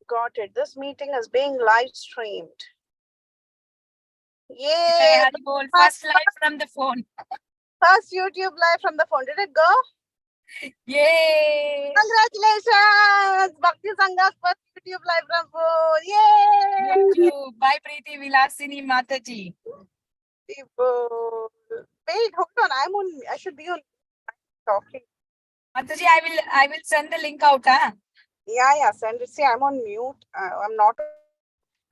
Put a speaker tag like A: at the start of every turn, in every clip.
A: Got it. This meeting is being live streamed. Yay!
B: Hey, Haribol, first live from the phone.
A: First YouTube live from the phone. Did it go?
B: Yay!
A: Congratulations! Bhakti Sangha's first YouTube live from phone. Yay!
B: YouTube. Bye, Preeti Vilasini Mataji.
A: People. Wait, hold on. I should be on talking.
B: Mataji, I will send the link out, huh?
A: Yeah, send it. See, I'm on mute. I'm not.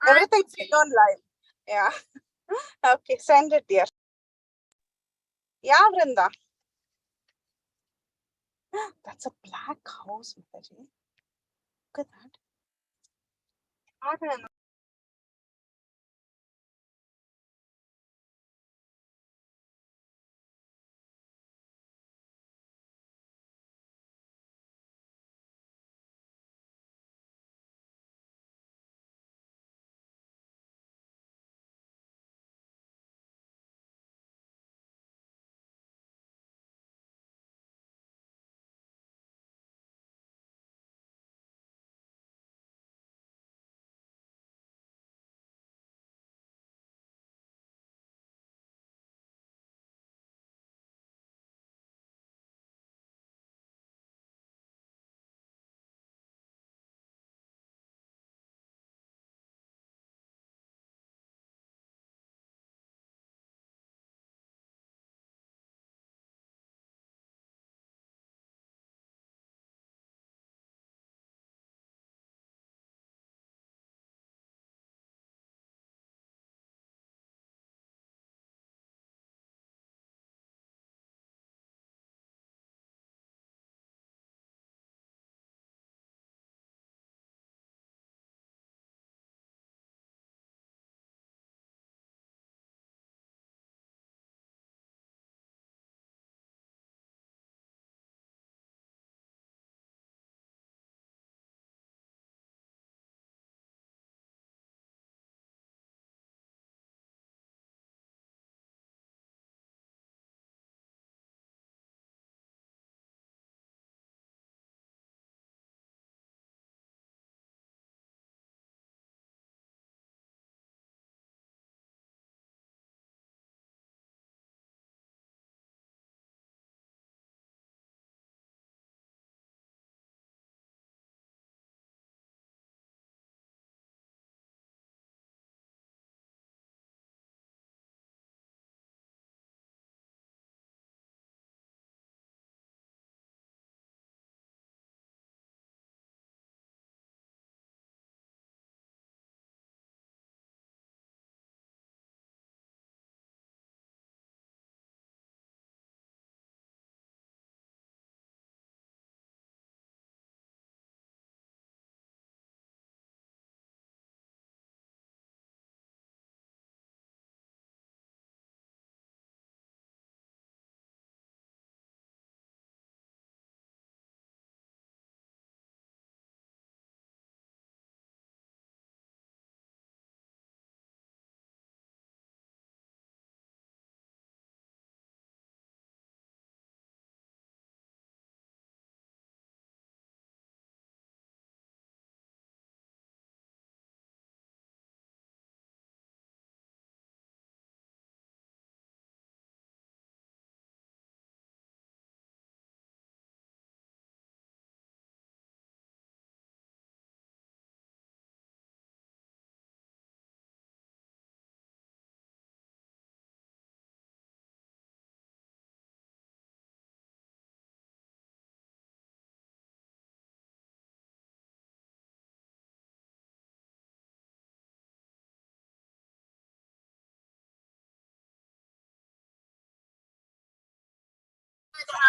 A: Everything's on live. Yeah. Okay, send it, dear. Yeah, Vrinda. That's a black house, Mataji. Look at that.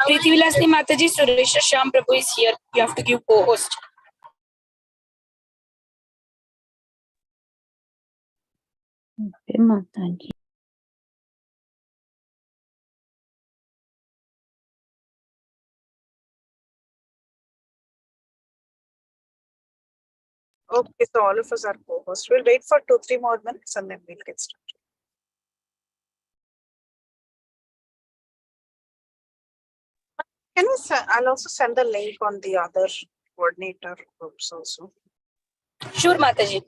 B: Preeti Vilasini Mataji, Sureshwar Shyam Prabhu is here. You have to give co-host.
C: Okay, Mataji.
A: Okay, so all of us are co-hosts. We'll wait for 2-3 more minutes and then we'll get started. I'll also send the link on the other coordinator groups also.
B: Sure, Mataji.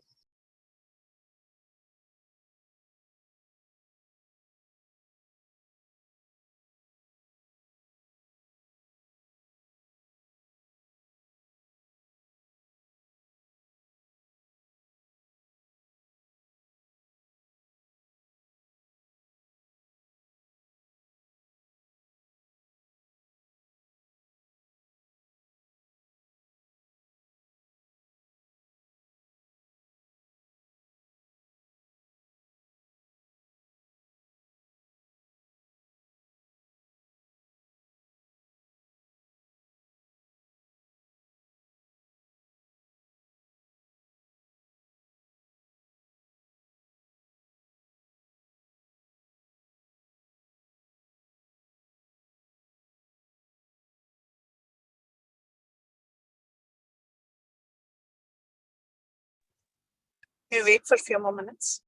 A: We wait for a few more minutes.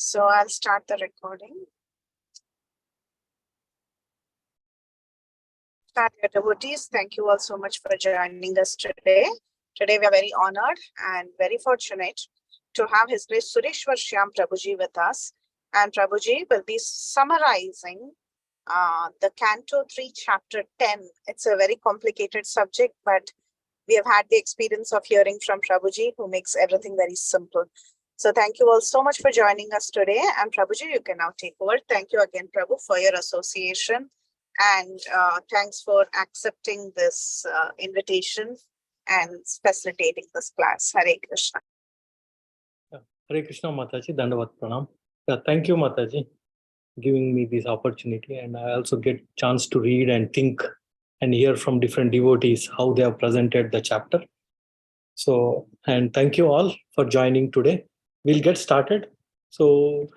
A: So I'll start the recording. Dear devotees, thank you all so much for joining us today. Today we are very honored and very fortunate to have His Grace Sureshwar Shyam Prabhuji with us. And Prabhuji will be summarizing the Canto 3, Chapter 10. It's a very complicated subject, but we have had the experience of hearing from Prabhuji, who makes everything very simple. So thank you all so much for joining us today. And Prabhuji, you can now take over. Thank you again, Prabhu, for your association. And thanks for accepting this invitation and facilitating this class. Hare Krishna.
D: Hare Krishna, Mataji. Dandavat Pranam. Thank you, Mataji, giving me this opportunity. And I also get chance to read and think and hear from different devotees how they have presented the chapter. So, and thank you all for joining today. We'll get started. So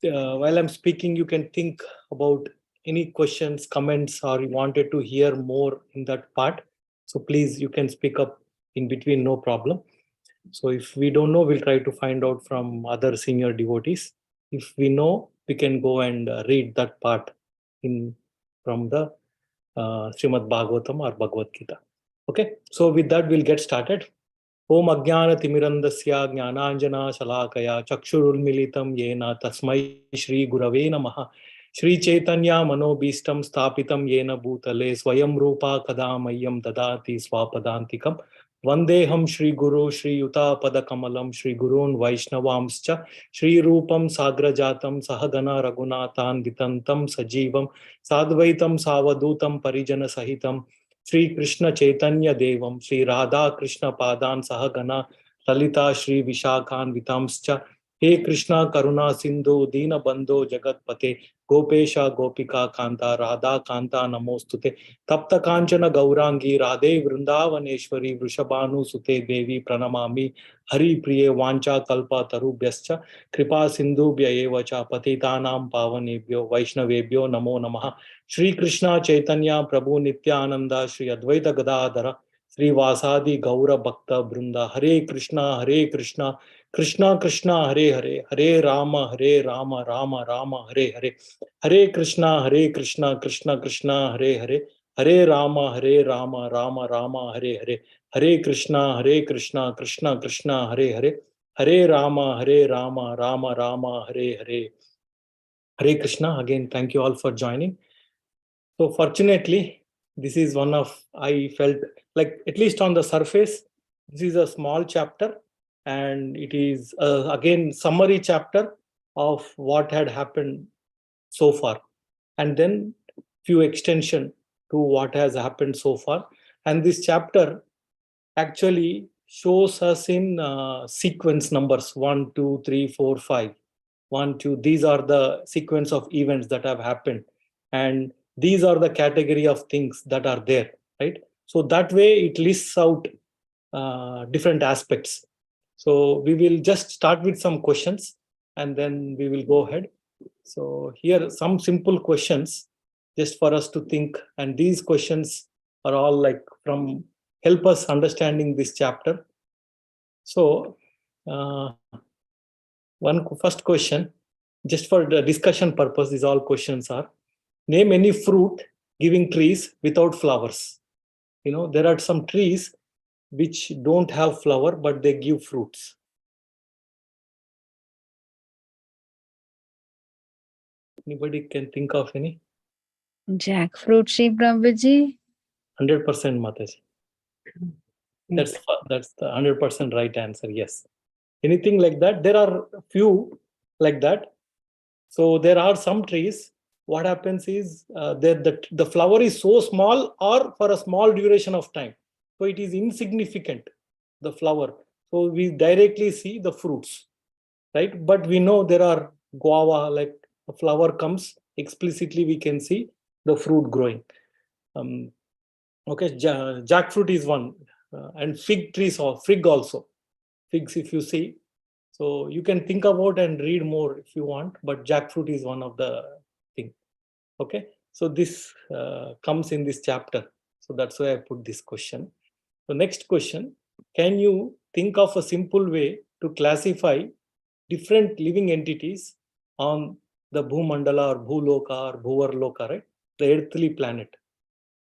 D: while I'm speaking, you can think about any questions, comments, or you wanted to hear more in that part. So please, you can speak up in between, no problem. So if we don't know, we'll try to find out from other senior devotees. If we know, we can go and read that part from the Srimad Bhagavatam or Bhagavad Gita. Okay, so with that, we'll get started. Om Ajnana Timirandasya Jnananjana Shalakaya Chakshurulmilitam Yena Tasmai Shri Gurave Namaha Shri Chaitanya Manobhistam Stapitam Yena Bhutale Swayam Rupa Kadamayam Dadati Swapadantikam Vandeham Shri Guru Shri Yuta Padakamalam Shri Gurun Vaishnavamscha Shri Rupam Sagrajatam Sahagana Raghunathan Ditantam Sajivam Sadvaitam Savadutam Parijana Sahitam Shri Krishna Chaitanya Devam Shri Radha Krishna Padan Sahagana Lalita Shri Vishakhan Vitamscha He Krishna Karuna Sindhu Dina Bandho Jagatpate Gopesha Gopika Kanta Radha Kanta Namostute Tapta Kanchana Gaurangi Radhe Vrindavaneshwari Vrishabhanu Sute Devi Pranamami Hari Priye Vancha Kalpa Tarubhyascha Kripa Sindhubhya Evacha Patitanam Pavanebhyo Vaishnavebhyo Namo Namaha Shri Krishna Chaitanya Prabhu Nityananda Shri Advaita Gadadhara Sri Vasadi Gaura Bhakta Brinda Hare Krishna Krishna Krishna Hare Hare Hare Rama Rama Rama Hare Hare Hare Krishna Krishna Krishna Hare Hare Hare Rama Rama Rama Hare Hare Hare Krishna Krishna Krishna Hare Hare Hare Rama Rama Rama Hare Hare Hare Krishna. Again, thank you all for joining. So fortunately, this is one of, I felt like, at least on the surface, this is a small chapter, and it is again summary chapter of what had happened so far, and then few extension to what has happened so far. And this chapter actually shows us in sequence numbers 1, 2, 3, 4, 5. 1, 2, these are the sequence of events that have happened, and these are the category of things that are there, right? So that way it lists out different aspects. So we will just start with some questions and then we will go ahead. So here some simple questions just for us to think, and these questions are all like from help us understanding this chapter. So first question, just for the discussion purpose, these all questions are: name any fruit giving trees without flowers. You know, there are some trees which don't have flower, but they give fruits. Anybody can think of any?
C: Jackfruit tree, Prabhuji.
D: 100% Mataji. That's the 100% right answer. Yes. Anything like that? There are few like that. So there are some trees. What happens is the flower is so small or for a small duration of time. So it is insignificant, the flower. So we directly see the fruits, right? But we know there are guava, like the flower comes explicitly, we can see the fruit growing. Okay, jackfruit is one, and fig trees or fig also. Figs, if you see, so you can think about and read more if you want, but jackfruit is one of the thing. Okay, so this comes in this chapter. So that's why I put this question. So next question, can you think of a simple way to classify different living entities on the Bhumandala or Bhuloka or Bhuvarloka, right? The earthly planet.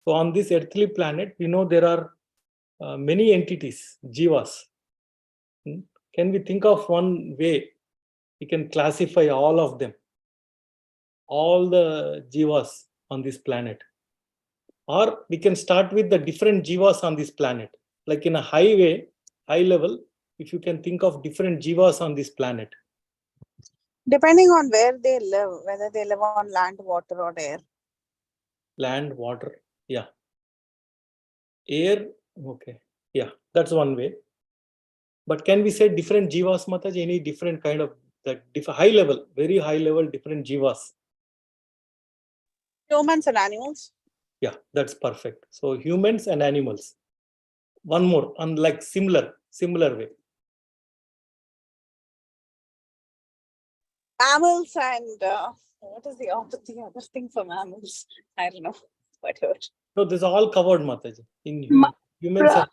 D: So on this earthly planet, we know there are many entities, jivas. Can we think of one way we can classify all of them, all the jivas on this planet? Or we can start with the different jivas on this planet. Like in a high level, if you can think of different jivas on this planet.
A: Depending on where they live, whether they live on land, water, or air.
D: Land, water, yeah. Air, okay, yeah, that's one way. But can we say different jivas, Mataji? Any different kind of high level, very high level, different jivas?
A: Humans and animals.
D: Yeah, that's perfect. So humans and animals. One more, unlike similar way.
A: Mammals and what is the other thing for mammals? I don't know. Whatever.
D: So this is all covered, Mataji. In humans and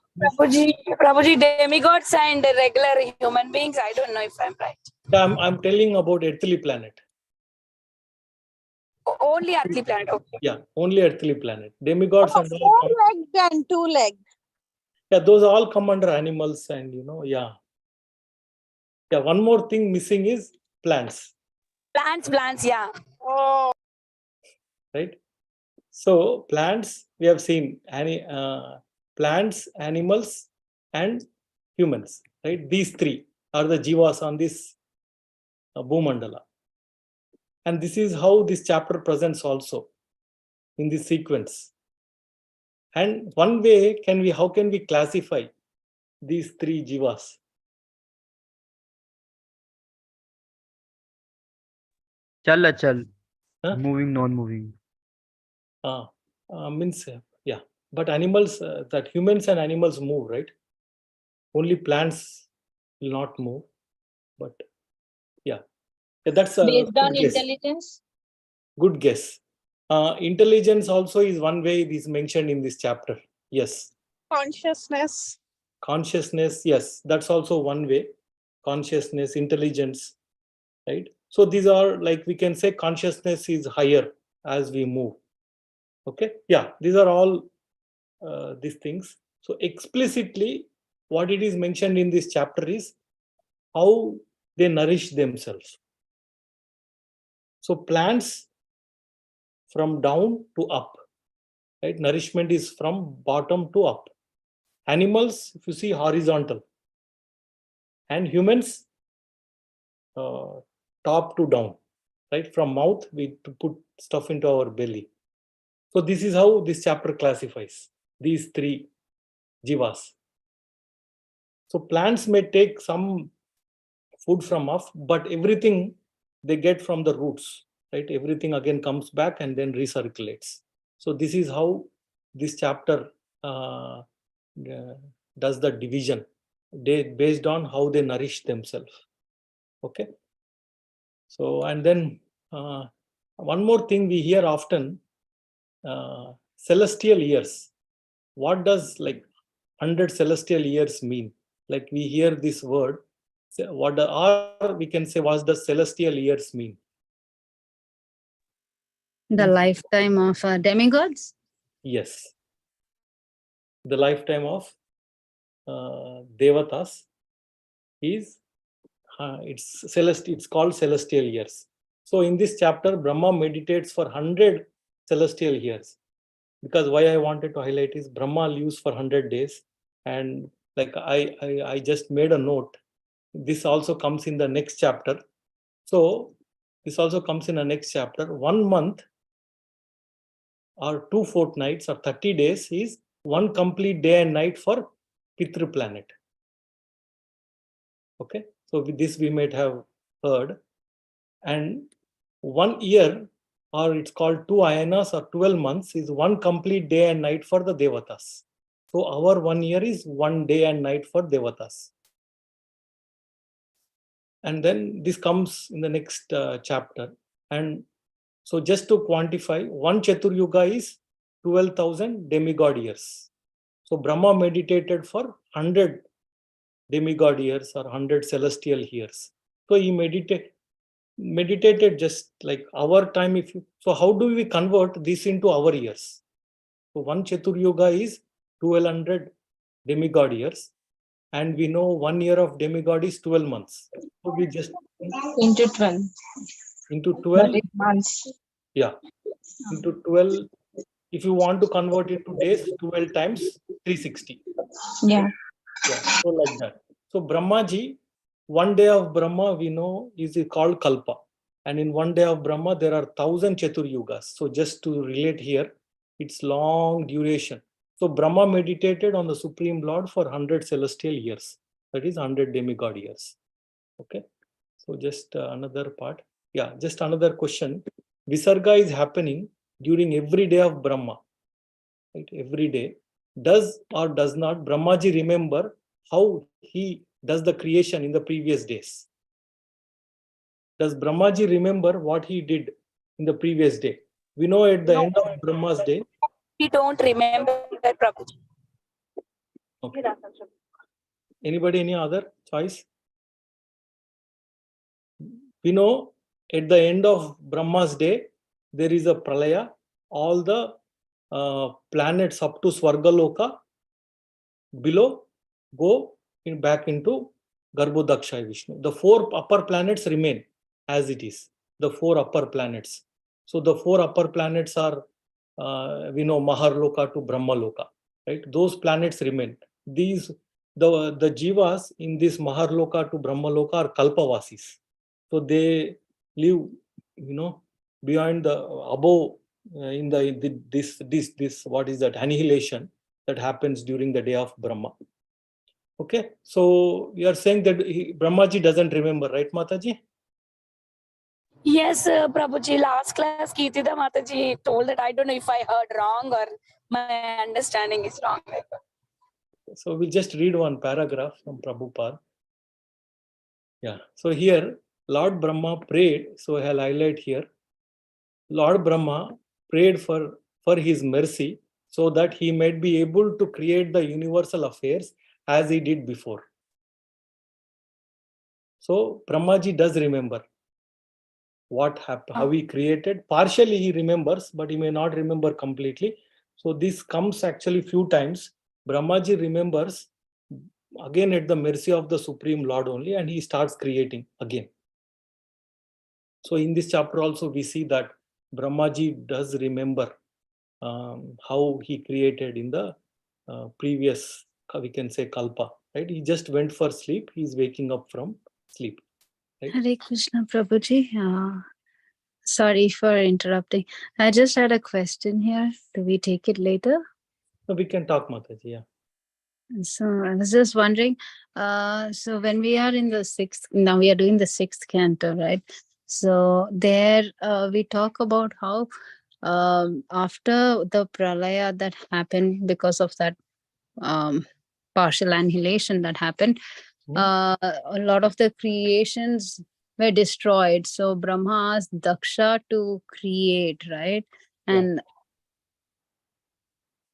B: Prabhuji, demigods and regular human beings. I don't know if I'm right.
D: I'm telling about earthly planet.
B: Only earthly planet. Okay.
D: Yeah, only earthly planet. Demigods and all.
A: 4-legged and 2-legged.
D: Yeah, those all come under animals, and yeah. Yeah, one more thing missing is plants.
B: Plants, yeah.
A: Oh.
D: Right. So plants, we have seen plants, animals, and humans. Right. These three are the jivas on this Bhumandala. And this is how this chapter presents also in this sequence. And one way how can we classify these three jivas?
E: Chal achal.
D: Huh?
E: Moving, non-moving.
D: Means yeah, but animals, that humans and animals move, right? Only plants will not move. But yeah, that's a
F: Based on
D: good guess.
F: intelligence?
D: Good guess. Intelligence also is one way it is mentioned in this chapter. Yes.
A: Consciousness.
D: Consciousness, yes, that's also one way. Consciousness, intelligence, right? So these are, like, we can say consciousness is higher as we move. Okay, yeah, these are all these things. So explicitly, what it is mentioned in this chapter is how they nourish themselves. So plants from down to up, right? Nourishment is from bottom to up. Animals, if you see, horizontal. And humans, top to down, right? From mouth, we put stuff into our belly. So this is how this chapter classifies these three jivas. So plants may take some food from off, but everything they get from the roots, right? Everything again comes back and then recirculates. So this is how this chapter does the division, based on how they nourish themselves. Okay. So, and then one more thing we hear often, celestial years. What does, like, 100 celestial years mean? Like, we hear this word, or we can say, what does celestial years mean?
C: The lifetime of demigods?
D: Yes. The lifetime of devatas is, it's called celestial years. So in this chapter, Brahma meditates for 100 celestial years. Because why I wanted to highlight is Brahma lives for 100 days. And like I just made a note. This also comes in the next chapter. So this also comes in the next chapter. 1 month or 2 fortnights or 30 days is one complete day and night for Pitru planet. Okay. So with this we might have heard. And 1 year, or it's called 2 ayanas or 12 months, is one complete day and night for the devatas. So our 1 year is 1 day and night for devatas. And then this comes in the next chapter. And so just to quantify, one Chaturyuga is 12,000 demigod years. So Brahma meditated for 100 demigod years or 100 celestial years. So he meditated just like our time. So how do we convert this into our years? So one Chaturyuga is 1200 demigod years, and we know 1 year of demigod is 12 months. So we just
F: Into 12.
D: into 12,
F: months.
D: yeah, into 12. If you want to convert it to days, 12 times 360.
F: Yeah.
D: Yeah, so like that. So Brahmaji, 1 day of Brahma we know is called Kalpa. And in 1 day of Brahma, there are 1,000 Chaturyugas. So just to relate here, it's long duration. So Brahma meditated on the Supreme Lord for 100 celestial years. That is 100 demigod years. Okay. So just another part. Yeah, just another question. Visarga is happening during every day of Brahma. Right? Every day. Does or does not Brahmaji remember how he does the creation in the previous days? Does Brahmaji remember what he did in the previous day? We know at the end of Brahma's day.
B: We don't remember, Prabhuji.
D: Okay. Anybody, any other choice? We know at the end of Brahma's day, there is a pralaya. All the planets up to Swargaloka below go back into Garbhodaksha Vishnu. The 4 upper planets remain as it is. The 4 upper planets. So the 4 upper planets are, we know, Maharloka to Brahmaloka, right? Those planets remain. These, the jivas in this Maharloka to Brahmaloka are Kalpavasis. So they live, beyond the, above, in this what is that, annihilation that happens during the day of Brahma. Okay, so you are saying that Brahmaji doesn't remember, right, Mataji?
B: Yes, Prabhuji, last class Kirtida Mataji told that I don't know if I heard wrong or my understanding is wrong.
D: So we'll just read one paragraph from Prabhupada. Yeah. So here, Lord Brahma prayed. So I'll highlight here. Lord Brahma prayed for his mercy so that he might be able to create the universal affairs as he did before. So Brahmaji does remember what happened, how he created. Partially he remembers, but he may not remember completely. So this comes actually few times. Brahmaji remembers again at the mercy of the Supreme Lord only, and he starts creating again. So in this chapter also we see that Brahmaji does remember how he created in the previous, we can say, kalpa, right? He just went for sleep. He's waking up from sleep. Right?
C: Hare Krishna, Prabhuji. Sorry for interrupting. I just had a question here. Do we take it later?
D: So we can talk, Mataji. Yeah.
C: So I was just wondering, so when we are in the now we are doing the sixth canto, right? So there we talk about how after the pralaya that happened because of that partial annihilation that happened, a lot of the creations were destroyed. So Brahma asked Daksha to create, right? And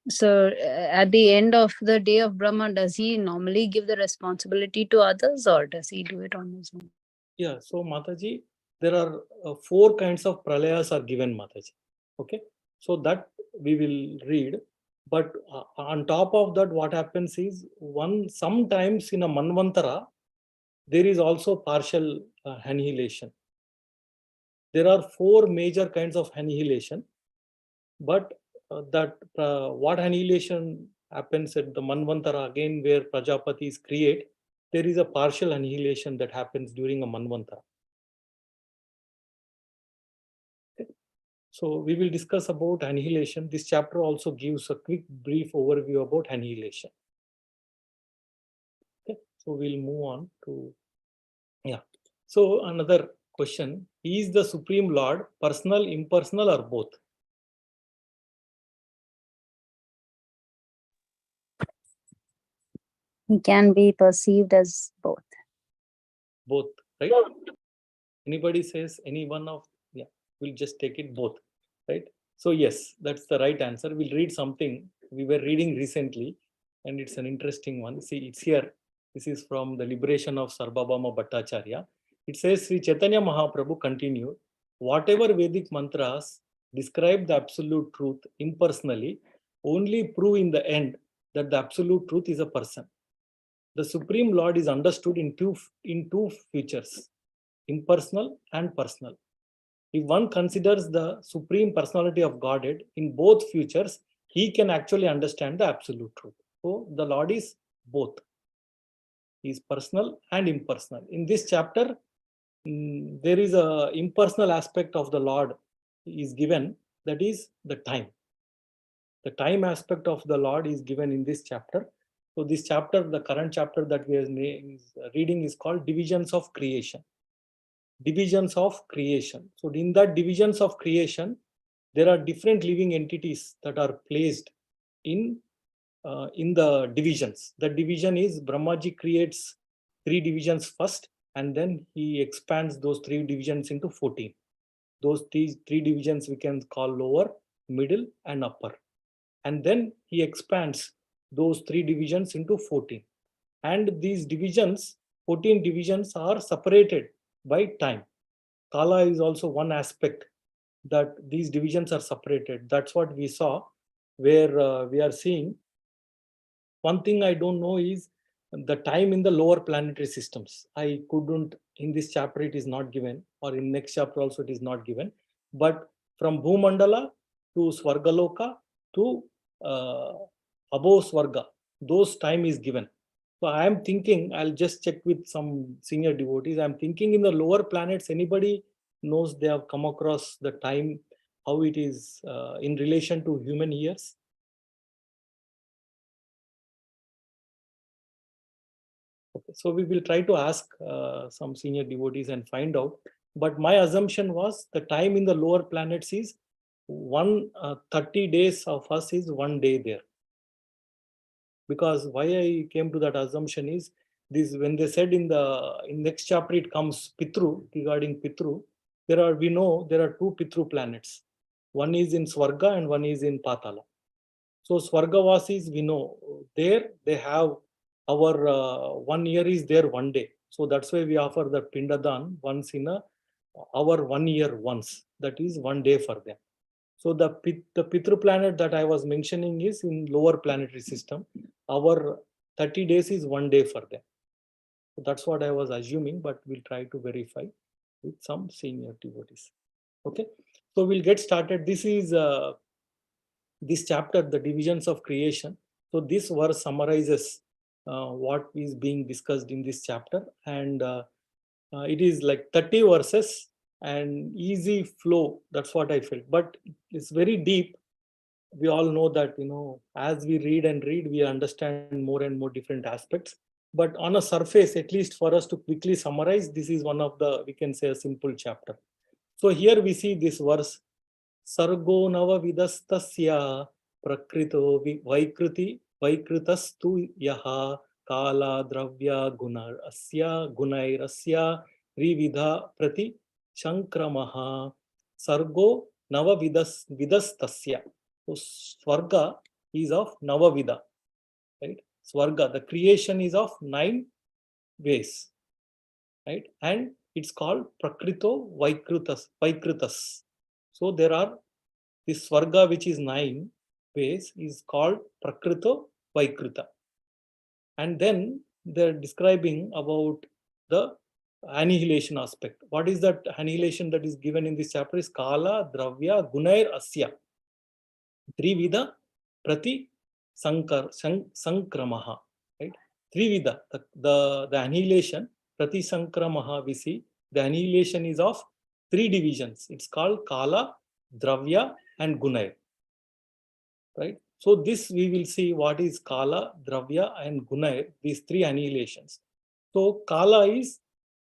C: so at the end of the day of Brahma, does he normally give the responsibility to others or does he do it on his own?
D: Yeah. So Mataji, there are 4 kinds of pralayas are given, Mataji. Okay. So that we will read. But on top of that, what happens is sometimes in a Manvantara, there is also partial annihilation. There are 4 major kinds of annihilation, but what annihilation happens at the Manvantara again, where Prajapatis create, there is a partial annihilation that happens during a Manvantara. Okay. So we will discuss about annihilation. This chapter also gives a quick brief overview about annihilation. Okay. So we'll move on to, yeah. So another question, is the Supreme Lord personal, impersonal, or both?
C: He can be perceived as both.
D: Both, right? Anybody says any one of, yeah, we'll just take it both, right? So yes, that's the right answer. We'll read something we were reading recently, and it's an interesting one. See, it's here. This is from the Liberation of Sarvabhauma Bhattacharya. It says, Sri Chaitanya Mahaprabhu continued, whatever Vedic mantras describe the absolute truth impersonally only prove in the end that the absolute truth is a person. The Supreme Lord is understood in two features, impersonal and personal. If one considers the Supreme Personality of Godhead in both futures, he can actually understand the absolute truth. So the Lord is both. He is personal and impersonal. In this chapter, there is a impersonal aspect of the Lord is given, that is the time. The time aspect of the Lord is given in this chapter. So this chapter, the current chapter that we are reading, is called Divisions of Creation. Divisions of creation. So in that divisions of creation, there are different living entities that are placed in the divisions. The division is Brahmaji creates 3 divisions first, and then he expands those 3 divisions into 14. Those 3 divisions we can call lower, middle, and upper. And then he expands those 3 divisions into 14. And these divisions, 14 divisions, are separated by time. Kala is also one aspect that these divisions are separated. That's what we saw, where we are seeing. One thing I don't know is the time in the lower planetary systems. I couldn't, in this chapter it is not given, or in next chapter also it is not given. But from Bhumandala to Swargaloka to above Swarga, those time is given. So I am thinking, I'll just check with some senior devotees. I'm thinking in the lower planets, anybody knows they have come across the time, how it is in relation to human years? Okay, so we will try to ask some senior devotees and find out. But my assumption was the time in the lower planets is 30 days of us is 1 day there. Because why I came to that assumption is this: when they said in next chapter it comes Pitru, regarding Pitru, we know there are 2 Pitru planets. One is in Swarga and one is in Patala. So Swargavasis, we know there they have our 1 year is there 1 day. So that's why we offer the Pindadan once in our 1 year once. That is 1 day for them. So the Pitru planet that I was mentioning is in lower planetary system. Our 30 days is 1 day for them. So that's what I was assuming, but we'll try to verify with some senior devotees. Okay, so we'll get started. This is this chapter, the divisions of creation. So this verse summarizes what is being discussed in this chapter, and it is like 30 verses and easy flow. That's what I felt, but it's very deep. We all know that, as we read and read, we understand more and more different aspects. But on a surface, at least for us to quickly summarize, this is one of the, we can say, a simple chapter. So here we see this verse: Sargo nava vidastasya prakrito vaikritastu yaha kala dravya gunairasya rividha prati shankramaha sargo nava vidastasya. So Swarga is of Navavida, right? Swarga, the creation is of 9 ways, right? And it's called Prakrito Vaikritas. So there are this Swarga, which is 9 ways, is called Prakrito Vaikrita. And then they're describing about the annihilation aspect. What is that annihilation that is given in this chapter? Is Kala Dravya Gunair Asya Trivida Prati Sankramaha, right? Trivida, the annihilation, Prati Sankramaha, we see the annihilation is of 3 divisions. It's called Kala, Dravya, and Gunair, right? So this we will see what is Kala, Dravya, and Gunair, these 3 annihilations. So Kala is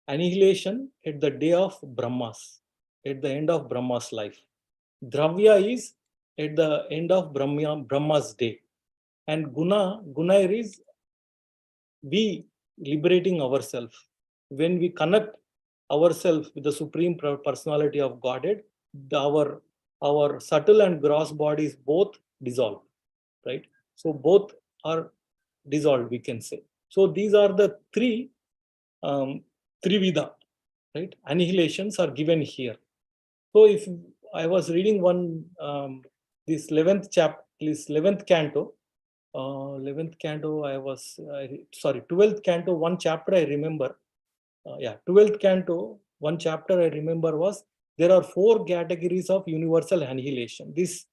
D: annihilation at the day of Brahmas, at the end of Brahma's life. Dravya is at the end of Brahma's day. And Gunair is we liberating ourselves. When we connect ourselves with the Supreme Personality of Godhead, our subtle and gross bodies both dissolve, right? So both are dissolved, we can say. So these are the 3 Trivida, right? Annihilations are given here. So if I was reading one, this 11th canto, 11th canto, 12th canto, one chapter I remember. 12th canto, one chapter I remember was, there are 4 categories of universal annihilation. This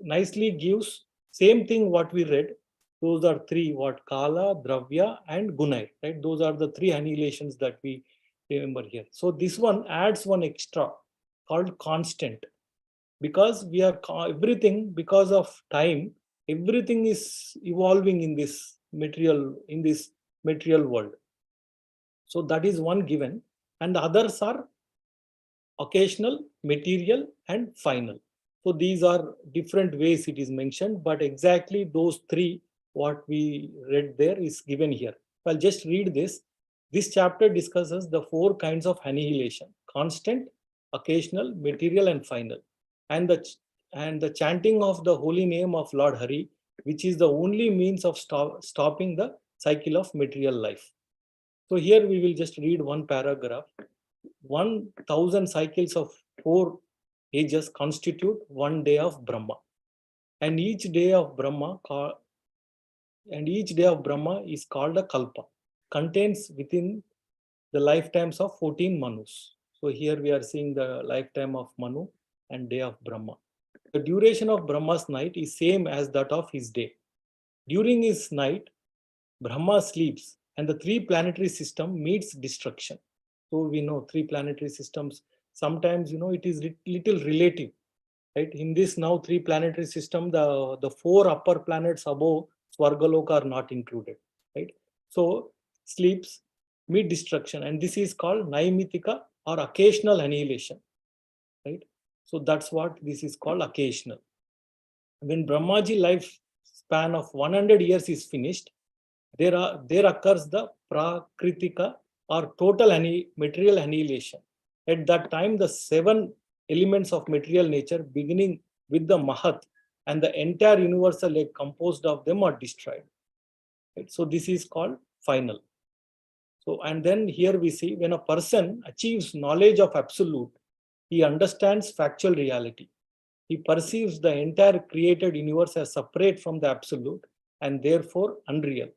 D: nicely gives same thing what we read. Those are 3, what? Kala, Dravya, and Gunair, right? Those are the 3 annihilations that we remember here. So this one adds one extra called constant, because we are everything, because of time, everything is evolving in this material world. So that is one given, and the others are occasional, material, and final. So these are different ways it is mentioned, but exactly those 3 what we read there is given here. I'll just read this. This chapter discusses the 4 kinds of annihilation: constant, occasional, material, and final. And the chanting of the holy name of Lord Hari, which is the only means of stopping the cycle of material life. So here we will just read one paragraph. 1,000 cycles of 4 ages constitute 1 day of Brahma. And each day of Brahma is called a Kalpa, contains within the lifetimes of 14 Manus. So here we are seeing the lifetime of Manu and day of Brahma. The duration of Brahma's night is same as that of his day. During his night, Brahma sleeps and the 3 planetary system meets destruction. So we know 3 planetary systems, sometimes, it is little relative, right? In this now 3 planetary system, the 4 upper planets above Swargaloka are not included, right? So sleeps, meet destruction, and this is called Naimitika or occasional annihilation, right? So that's what this is called, occasional. When Brahmaji life span of 100 years is finished, there occurs the prakritika or total material annihilation. At that time, the 7 elements of material nature, beginning with the Mahat and the entire universal egg composed of them, are destroyed. Right? So this is called final. So, and then here we see, when a person achieves knowledge of absolute, he understands factual reality. He perceives the entire created universe as separate from the absolute and therefore unreal.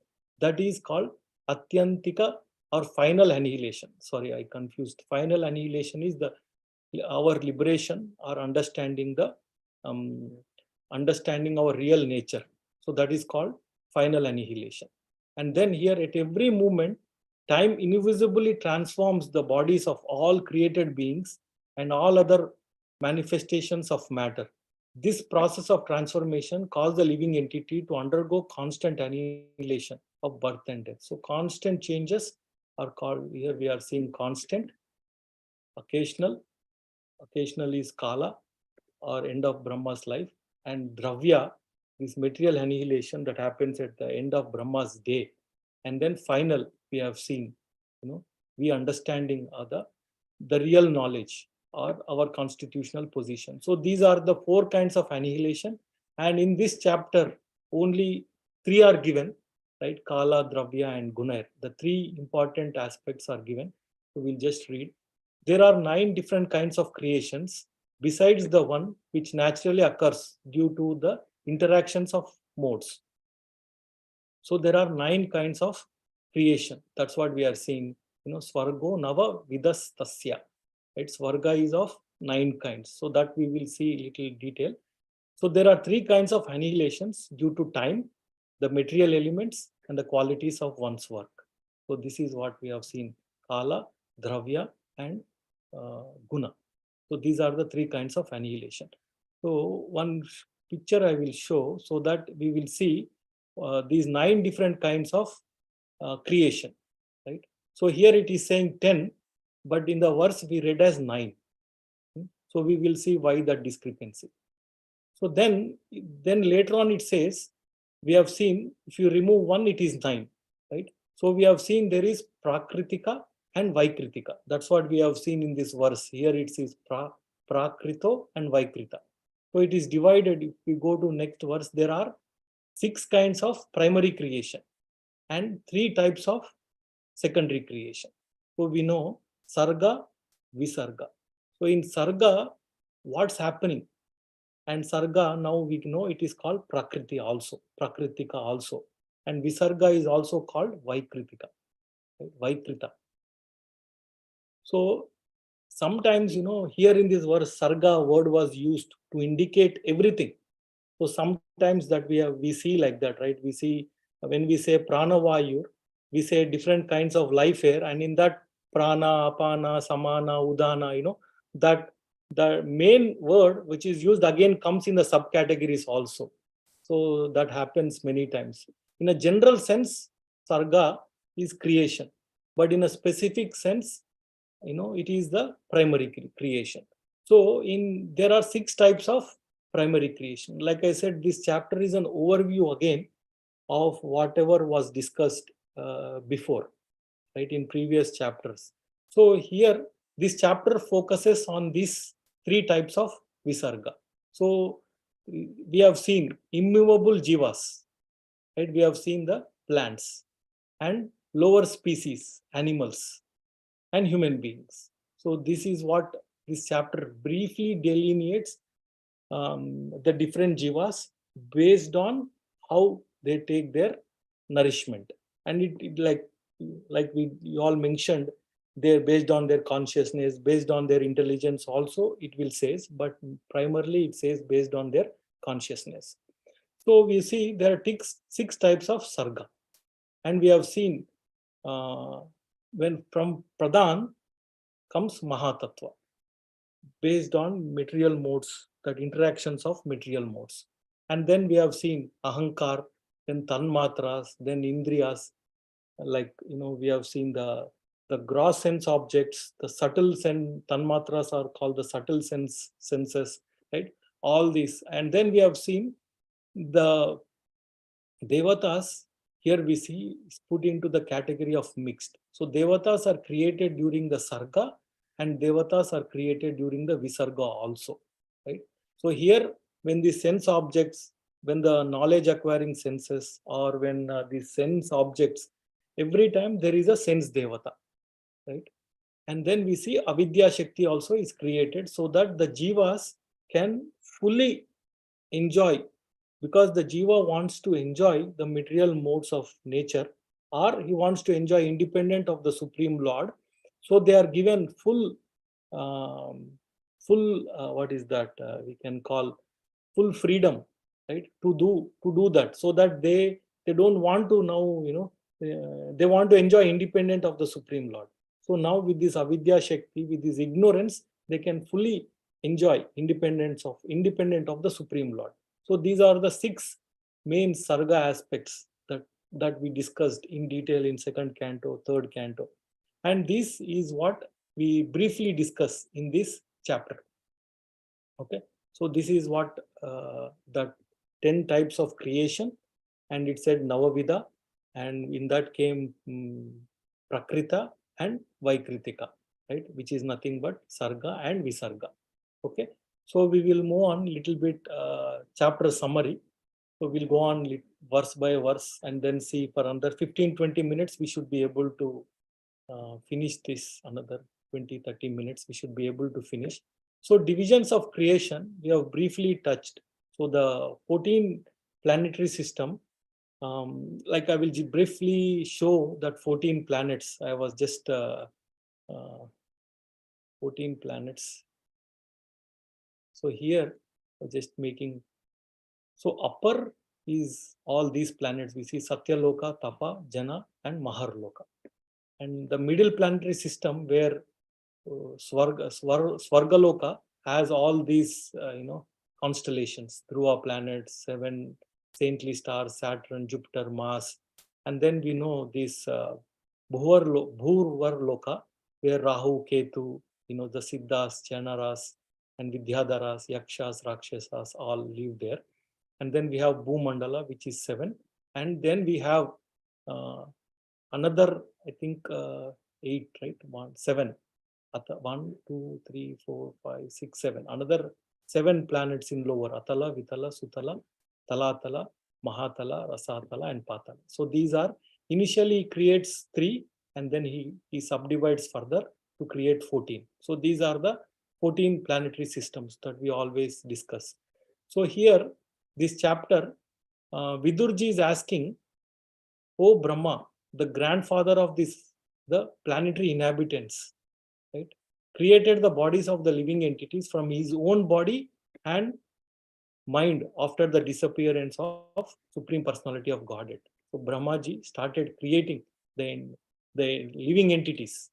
D: That is called atyantika or final annihilation. Sorry, I confused. Final annihilation is our liberation or understanding our real nature. So that is called final annihilation. And then here, at every moment, time invisibly transforms the bodies of all created beings and all other manifestations of matter. This process of transformation causes the living entity to undergo constant annihilation of birth and death. So constant changes are called, here we are seeing constant, occasional is kala or end of Brahma's life, and dravya, this material annihilation that happens at the end of Brahma's day. And then final, we have seen, we understanding the real knowledge or our constitutional position. So these are the 4 kinds of annihilation. And in this chapter, only 3 are given, right? Kala, dravya, and guna. The 3 important aspects are given. So we'll just read. There are 9 different kinds of creations besides the one which naturally occurs due to the interactions of modes. So there are 9 kinds of creation. That's what we are seeing. Swargo nava vidas tasya. Right? Swarga is of 9 kinds. So that we will see little detail. So there are 3 kinds of annihilations due to time, the material elements, and the qualities of one's work. So this is what we have seen: kala, dravya, and guna. So these are the 3 kinds of annihilation. So one picture I will show so that we will see these 9 different kinds of creation, right? So here it is saying 10, but in the verse we read as 9. So we will see why that discrepancy. So then later on it says, we have seen, if you remove 1, it is 9, right? So we have seen there is prakritika and vaikritika. That's what we have seen in this verse. Here it says prakrito and vaikrita. So it is divided. If we go to next verse, there are 6 kinds of primary creation and 3 types of secondary creation. So we know sarga, visarga. So in sarga, what's happening? And sarga, now we know it is called prakriti also, prakritika also. And visarga is also called vaikritika, right? Vaikrita. So sometimes, here in this verse, sarga word was used to indicate everything. So sometimes that we see like that, right? We see when we say pranavayu, we say different kinds of life air, and in that prana, apana, samana, udana, that the main word which is used again comes in the subcategories also. So that happens many times. In a general sense, sarga is creation, but in a specific sense, it is the primary creation. So there are 6 types of primary creation. Like I said, this chapter is an overview again of whatever was discussed before, right, in previous chapters. So here, this chapter focuses on these 3 types of visarga. So we have seen immovable jivas, right? We have seen the plants and lower species, animals, and human beings. So this is what this chapter briefly delineates the different jivas based on how they take their nourishment. And it like we all mentioned, they're based on their consciousness, based on their intelligence also, it will says, but primarily it says based on their consciousness. So we see there are 6 types of sarga. And we have seen when from pradhan comes mahatattva, based on material modes, that interactions of material modes. And then we have seen ahankar, then tanmatras, then indriyas, like we have seen the the gross sense objects, the subtle sense, tanmatras are called the subtle senses, right? All these. And then we have seen the Devatas, here we see is put into the category of mixed. So Devatas are created during the Sarga and Devatas are created during the Visarga also, right? So here, when the sense objects, when the knowledge acquiring senses, or when the sense objects, every time there is a sense Devata, right? And then we see Avidya Shakti also is created so that the Jivas can fully enjoy, because the Jiva wants to enjoy the material modes of nature, or he wants to enjoy independent of the Supreme Lord. So they are given full, what is that we can call full freedom, right, to do that, so that they don't want to now, they want to enjoy independent of the Supreme Lord. So now with this Avidya Shakti, with this ignorance, they can fully enjoy independent of the Supreme Lord. So these are the 6 main Sarga aspects that we discussed in detail in 2nd canto, 3rd canto. And this is what we briefly discuss in this chapter. Okay, so this is what the 10 types of creation, and it said Navavida, and in that came Prakrita and Vaikritika, right, which is nothing but Sarga and Visarga. Okay, so we will move on little bit chapter summary. So we'll go on verse by verse and then see for another 15-20 minutes we should be able to finish this. Another 20-30 minutes we should be able to finish. So divisions of creation we have briefly touched. So the 14 planetary system, like I will briefly show that 14 planets. I was just 14 planets. So here I'm just making, so upper is all these planets. We see Satyaloka, Tapa, Jana and Maharloka. And the middle planetary system where Swargaloka has all these constellations, Dhruva planets, 7 saintly stars, Saturn, Jupiter, Mars. And then we know this Bhurvarloka, where Rahu, Ketu, the Siddhas, Chanaras and Vidyadharas, Yakshas, Rakshasas all live there. And then we have Bhumandala, which is 7. And then we have another, I think 8, right? 7. 1, 2, 3, 4, 5, 6, 7. Another 7 planets in lower: Atala, Vitala, Sutala, Talatala, Mahatala, Rasatala, and Patala. So these are initially creates 3, and then he subdivides further to create 14. So these are the 14 planetary systems that we always discuss. So here, this chapter, Vidurji is asking, "Oh Brahma, the grandfather of the planetary inhabitants, right, created the bodies of the living entities from his own body and mind after the disappearance of Supreme Personality of Godhead." So Brahmaji started creating the living entities.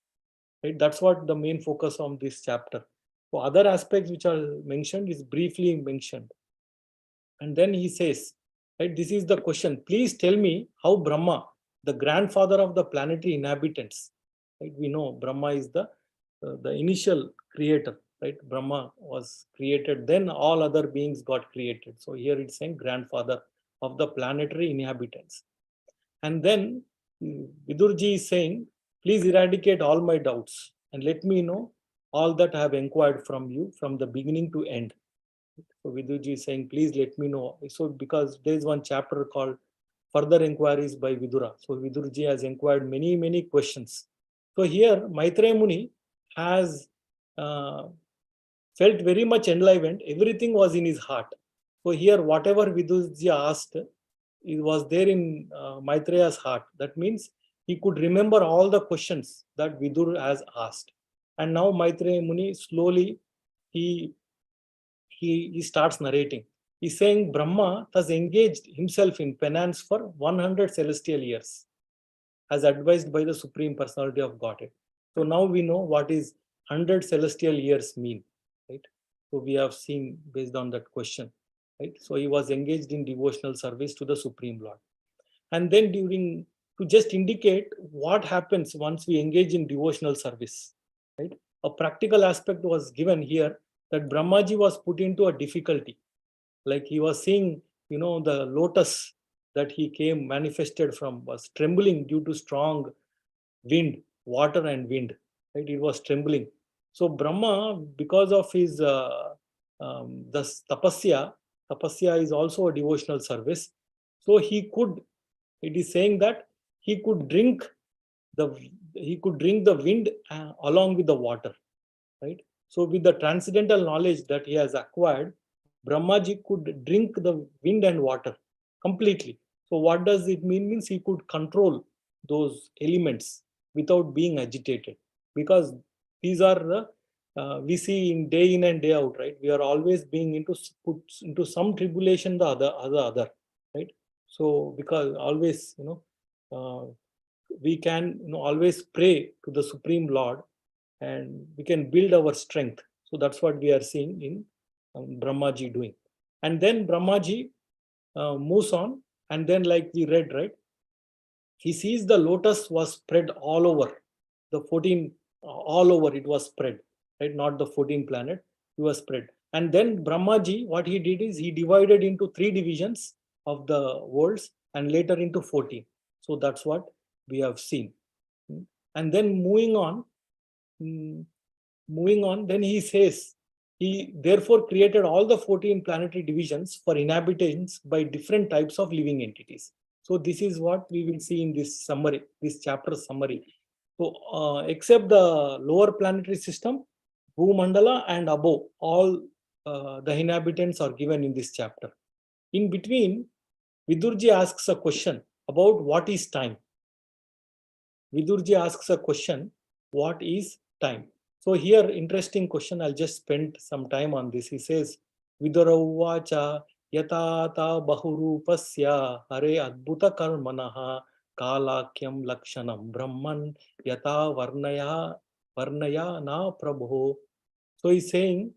D: Right? That's what the main focus on this chapter. So other aspects which are mentioned is briefly mentioned. And then he says, right, this is the question. Please tell me how Brahma, the grandfather of the planetary inhabitants, right? We know Brahma is the initial creator, right? Brahma was created, then all other beings got created. So here it's saying grandfather of the planetary inhabitants. And then Vidurji is saying, please eradicate all my doubts and let me know all that I have inquired from you from the beginning to end. So Vidurji is saying, please let me know. So because there is one chapter called Further Inquiries by Vidura. So Vidurji has inquired many, many questions. So here Maitreya Muni has felt very much enlivened. Everything was in his heart. So here whatever Vidurji asked, it was there in Maitreya's heart. That means he could remember all the questions that Vidur has asked. And now Maitreya Muni slowly he starts narrating. He's saying Brahma has engaged himself in penance for 100 celestial years, as advised by the Supreme Personality of Godhead. So now we know what is 100 celestial years mean, right? So we have seen based on that question, right? So he was engaged in devotional service to the Supreme Lord. And then during to just indicate what happens once we engage in devotional service. Right? A practical aspect was given here that Brahmaji was put into a difficulty. Like he was seeing, the lotus that he came manifested from was trembling due to strong wind, water and wind. Right? It was trembling. So Brahma, because of his the tapasya is also a devotional service. So it is saying that he could drink the wind along with the water, right? So with the transcendental knowledge that he has acquired, Brahmaji could drink the wind and water completely. So what does it mean? Means he could control those elements without being agitated, because these are the we see in day in and day out, right? We are always being put into some tribulation, the other, right? So because always, we can always pray to the Supreme Lord, and we can build our strength. So that's what we are seeing in Brahmaji doing. And then Brahmaji moves on, and then like we read, right, he sees the lotus was spread all over the 14, all over it was spread, right? Not the 14 planet, it was spread. And then Brahmaji, what he did is he divided into 3 divisions of the worlds and later into 14. So that's what we have seen. And then moving on, then he says, he therefore created all the 14 planetary divisions for inhabitants by different types of living entities. So this is what we will see in this summary, this chapter summary. So except the lower planetary system, Bhumandala and above, all the inhabitants are given in this chapter. In between, Vidurji asks a question about what is time. Vidurji asks a question, what is time? So here, interesting question, I'll just spend some time on this. He says, Vidura uvacha yatata bahurupasya hare adbhuta karmanaha kalakyam lakshanam brahman yata varnaya na prabho. So he's saying,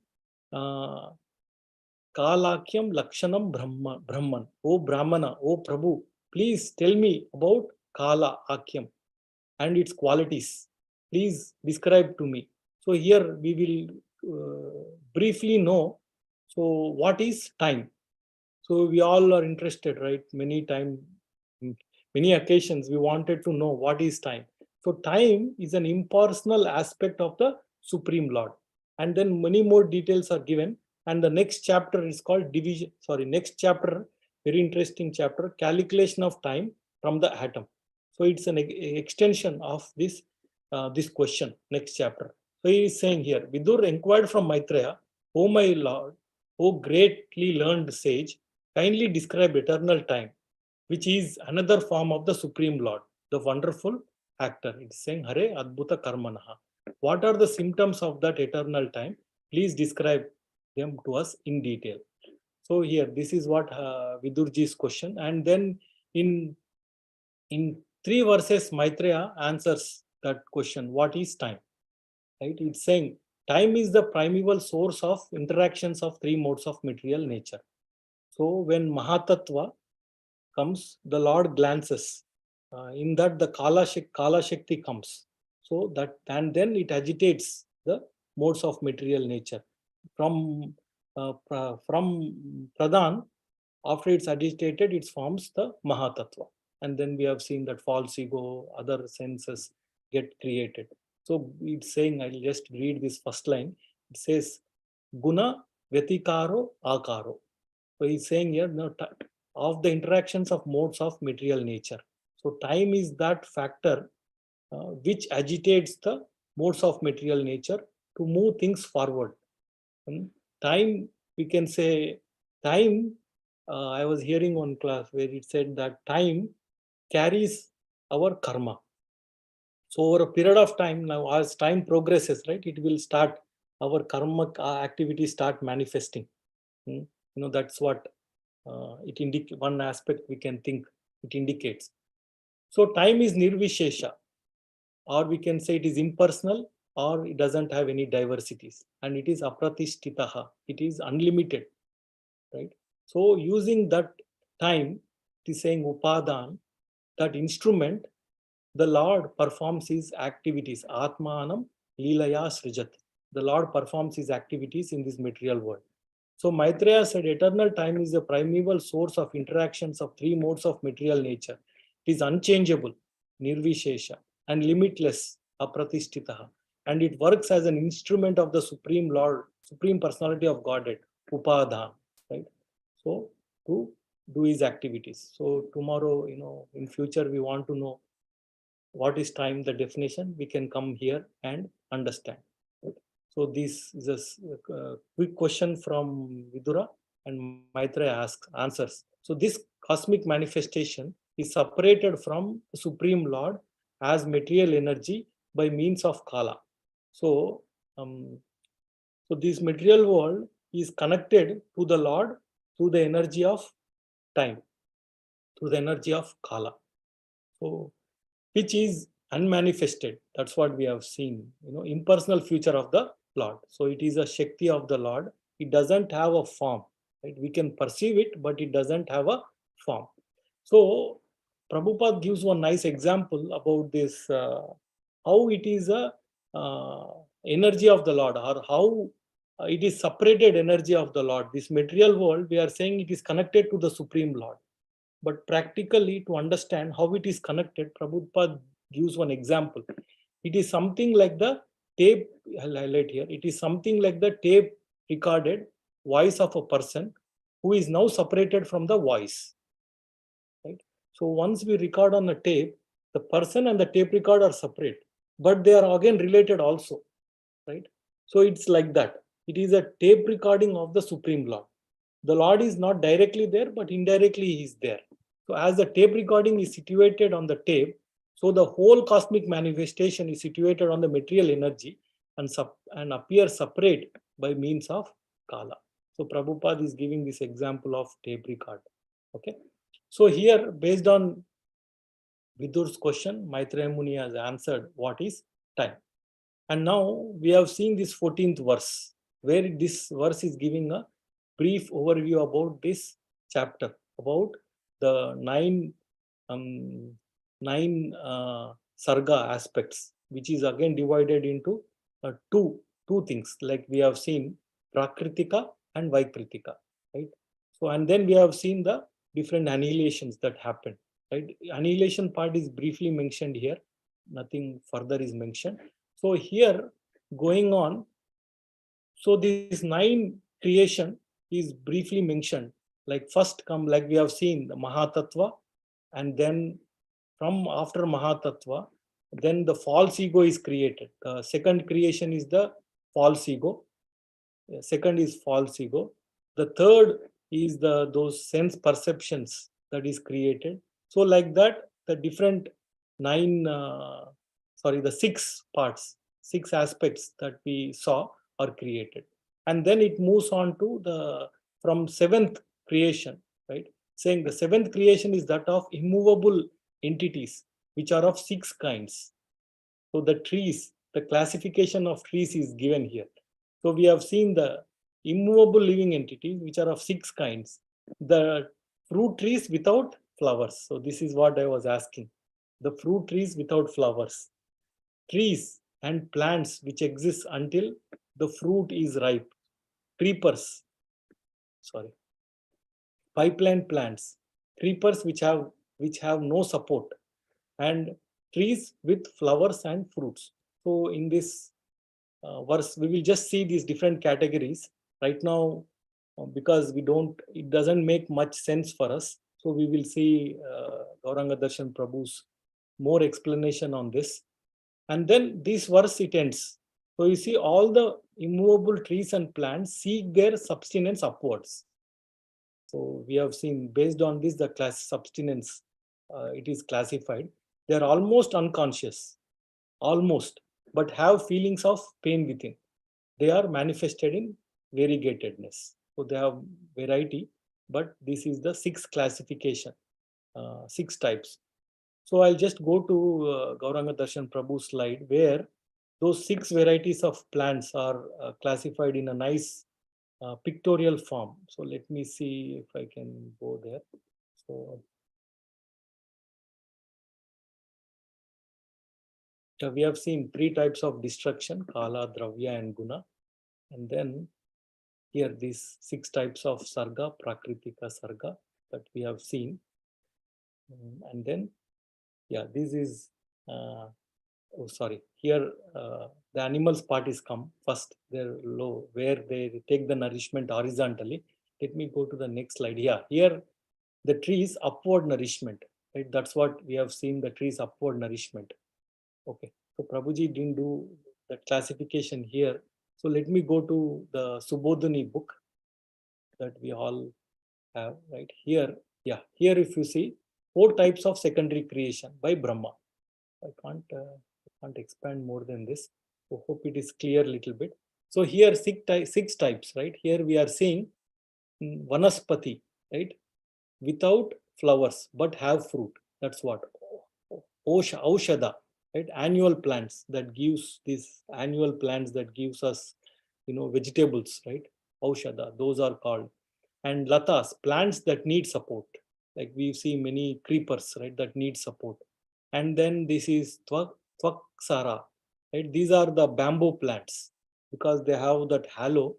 D: Kalakyam lakshanam brahman. O Brahmana, O Prabhu, please tell me about Kala Akyam and its qualities. Please describe to me. So here we will briefly know. So what is time? So we all are interested, right? Many occasions we wanted to know what is time. So time is an impersonal aspect of the Supreme Lord. And then many more details are given. And the next chapter is called next chapter, very interesting chapter, calculation of time from the atom. So it's an extension of this question, next chapter. So he is saying here, Vidur inquired from Maitreya, O my Lord, O greatly learned sage, kindly describe eternal time, which is another form of the Supreme Lord, the wonderful actor. It's saying, Hare Adbhuta Karmanaha. What are the symptoms of that eternal time? Please describe them to us in detail. So here, this is what Vidurji's question. And then in 3 verses, Maitreya answers that question, what is time? Right? It's saying, time is the primeval source of interactions of 3 modes of material nature. So when Mahatattva comes, the Lord glances. In that the Kala Shakti comes. So that, and then it agitates the modes of material nature. From Pradhan, after it's agitated, it forms the Mahatattva. And then we have seen that false ego, other senses get created. So it's saying, I'll just read this first line. It says, Guna Vyatikaro Akaro. So he's saying here, of the interactions of modes of material nature. So time is that factor which agitates the modes of material nature to move things forward. Time, we can say, time, I was hearing one class where it said that time carries our karma. So over a period of time, now as time progresses, right, it will start, our karma activities start manifesting. That's what it indicates. One aspect we can think it indicates. So time is nirvishesha, or we can say it is impersonal, or it doesn't have any diversities, and it is apratishtitaha, it is unlimited, right? So using that time, it is saying upadan, that instrument the Lord performs his activities. Atmanam Leelaya Srijat. The Lord performs his activities in this material world. So Maitreya said eternal time is the primeval source of interactions of three modes of material nature. It is unchangeable, nirvishesha, and limitless, apratishthitaha. And it works as an instrument of the Supreme Lord, Supreme Personality of Godhead, Upadhan, right? So to do his activities. So tomorrow, in future, we want to know what is time, the definition, we can come here and understand. Right? So this is a quick question from Vidura, and Maitreya answers. So this cosmic manifestation is separated from the Supreme Lord as material energy by means of Kala. So, so this material world is connected to the Lord through the energy of time, through the energy of Kala. So, which is unmanifested. That's what we have seen, impersonal future of the Lord. So it is a Shakti of the Lord. It doesn't have a form. Right? We can perceive it, but it doesn't have a form. So Prabhupada gives one nice example about this, how it is a energy of the Lord, or how it is separated energy of the Lord. This material world, we are saying it is connected to the Supreme Lord. But practically, to understand how it is connected, Prabhupada gives one example. It is something like the tape, I'll highlight here, it is something like the tape recorded voice of a person who is now separated from the voice. Right? So once we record on a tape, the person and the tape record are separate, but they are again related also. Right? So it's like that. It is a tape recording of the Supreme Lord. The Lord is not directly there, but indirectly he is there. So as the tape recording is situated on the tape, so the whole cosmic manifestation is situated on the material energy and appears separate by means of Kala. So Prabhupada is giving this example of tape record. Okay. So here, based on Vidur's question, Maitreya Muni has answered what is time. And now we have seen this 14th verse, where this verse is giving a brief overview about this chapter, about the nine sarga aspects, which is again divided into two things, like we have seen Prakritika and Vaikritika, right? So, and then we have seen the different annihilations that happen, right? Annihilation part is briefly mentioned here, nothing further is mentioned. So here, going on, so this 9 creation is briefly mentioned. Like first come, like we have seen, the Mahatattva, and then from after Mahatattva, then the false ego is created. The second creation is the false ego. The second is false ego. The third is those sense perceptions that is created. So like that, the different the 6 parts, 6 aspects that we saw are created. And then it moves on to from 7th creation, right? Saying the 7th creation is that of immovable entities, which are of 6 kinds. So the trees, the classification of trees is given here. So we have seen the immovable living entities, which are of 6 kinds. The fruit trees without flowers. So this is what I was asking. The fruit trees without flowers. Trees and plants which exist until the fruit is ripe. Creepers, pipeline plants. Creepers which have no support. And trees with flowers and fruits. So in this verse, we will just see these different categories right now, because it doesn't make much sense for us. So we will see Gauranga Darshan Prabhu's more explanation on this. And then this verse, it ends. So you see, all the immovable trees and plants seek their subsistence upwards. So we have seen, based on this, the class subsistence, it is classified. They are almost unconscious, but have feelings of pain within. They are manifested in variegatedness. So they have variety, but this is the 6th classification, 6 types. So I'll just go to Gauranga Darshan Prabhu's slide, where those 6 varieties of plants are classified in a nice pictorial form. So let me see if I can go there. So we have seen 3 types of destruction, Kala, Dravya and Guna. And then here these 6 types of Sarga, Prakritika Sarga that we have seen. And then, this is, here the animals part is come first. They're low, where they take the nourishment horizontally. Let me go to the next slide. Here the trees upward nourishment, right? That's what we have seen, the trees upward nourishment. Okay, so Prabhuji didn't do that classification here. So let me go to the Subodhini book that we all have right here. Here if you see 4 types of secondary creation by Brahma. I can't expand more than this. So hope it is clear a little bit. So here 6 types, right? Here we are seeing Vanaspati, right? Without flowers but have fruit. That's what Aushada, right? Annual plants that gives us, vegetables, right? Aushada, those are called. And latas, plants that need support. Like we see many creepers, right? That need support. And then this is Tvaksara, right? These are the bamboo plants because they have that halo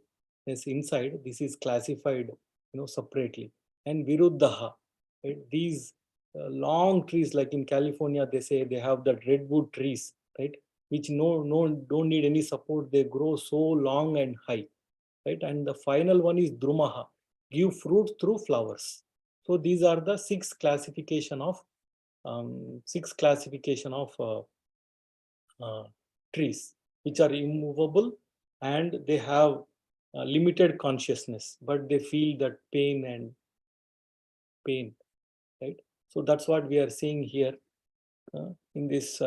D: is inside. This is classified, separately. And Viruddha, right? These long trees, like in California, they say they have that redwood trees, right? Which don't need any support. They grow so long and high, right? And the final one is Drumaha, give fruit through flowers. So these are the 6 classification of trees, which are immovable and they have limited consciousness, but they feel that pain, right? So that's what we are seeing here in this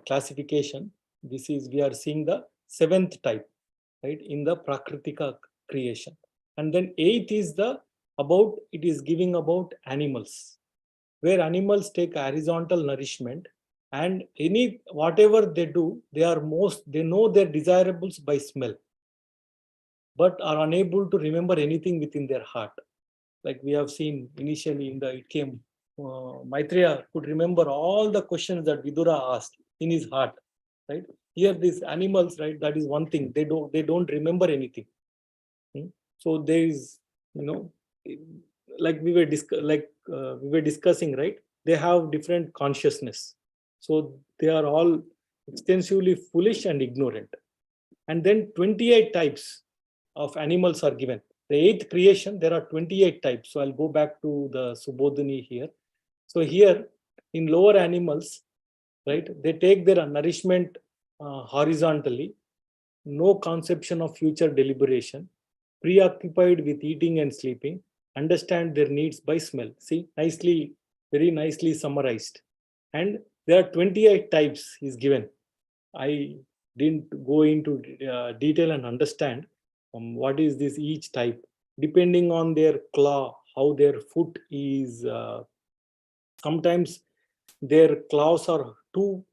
D: classification. We are seeing the 7th type, right, in the Prakritika creation. And then 8th is it is giving about animals, where animals take horizontal nourishment, and whatever they do, they know their desirables by smell, but are unable to remember anything within their heart. Like we have seen initially it came, Maitreya could remember all the questions that Vidura asked in his heart, right? Here these animals, right, that is one thing, they don't remember anything. So there is, like we were discussing, right? They have different consciousness. So they are all extensively foolish and ignorant. And then 28 types of animals are given. The 8th creation, there are 28 types. So I'll go back to the Subodhini here. So here in lower animals, right, they take their nourishment horizontally, no conception of future deliberation, preoccupied with eating and sleeping, understand their needs by smell. See, very nicely summarized. And there are 28 types is given. I didn't go into detail and understand what is this each type, depending on their claw, how their foot is. Sometimes their claws are two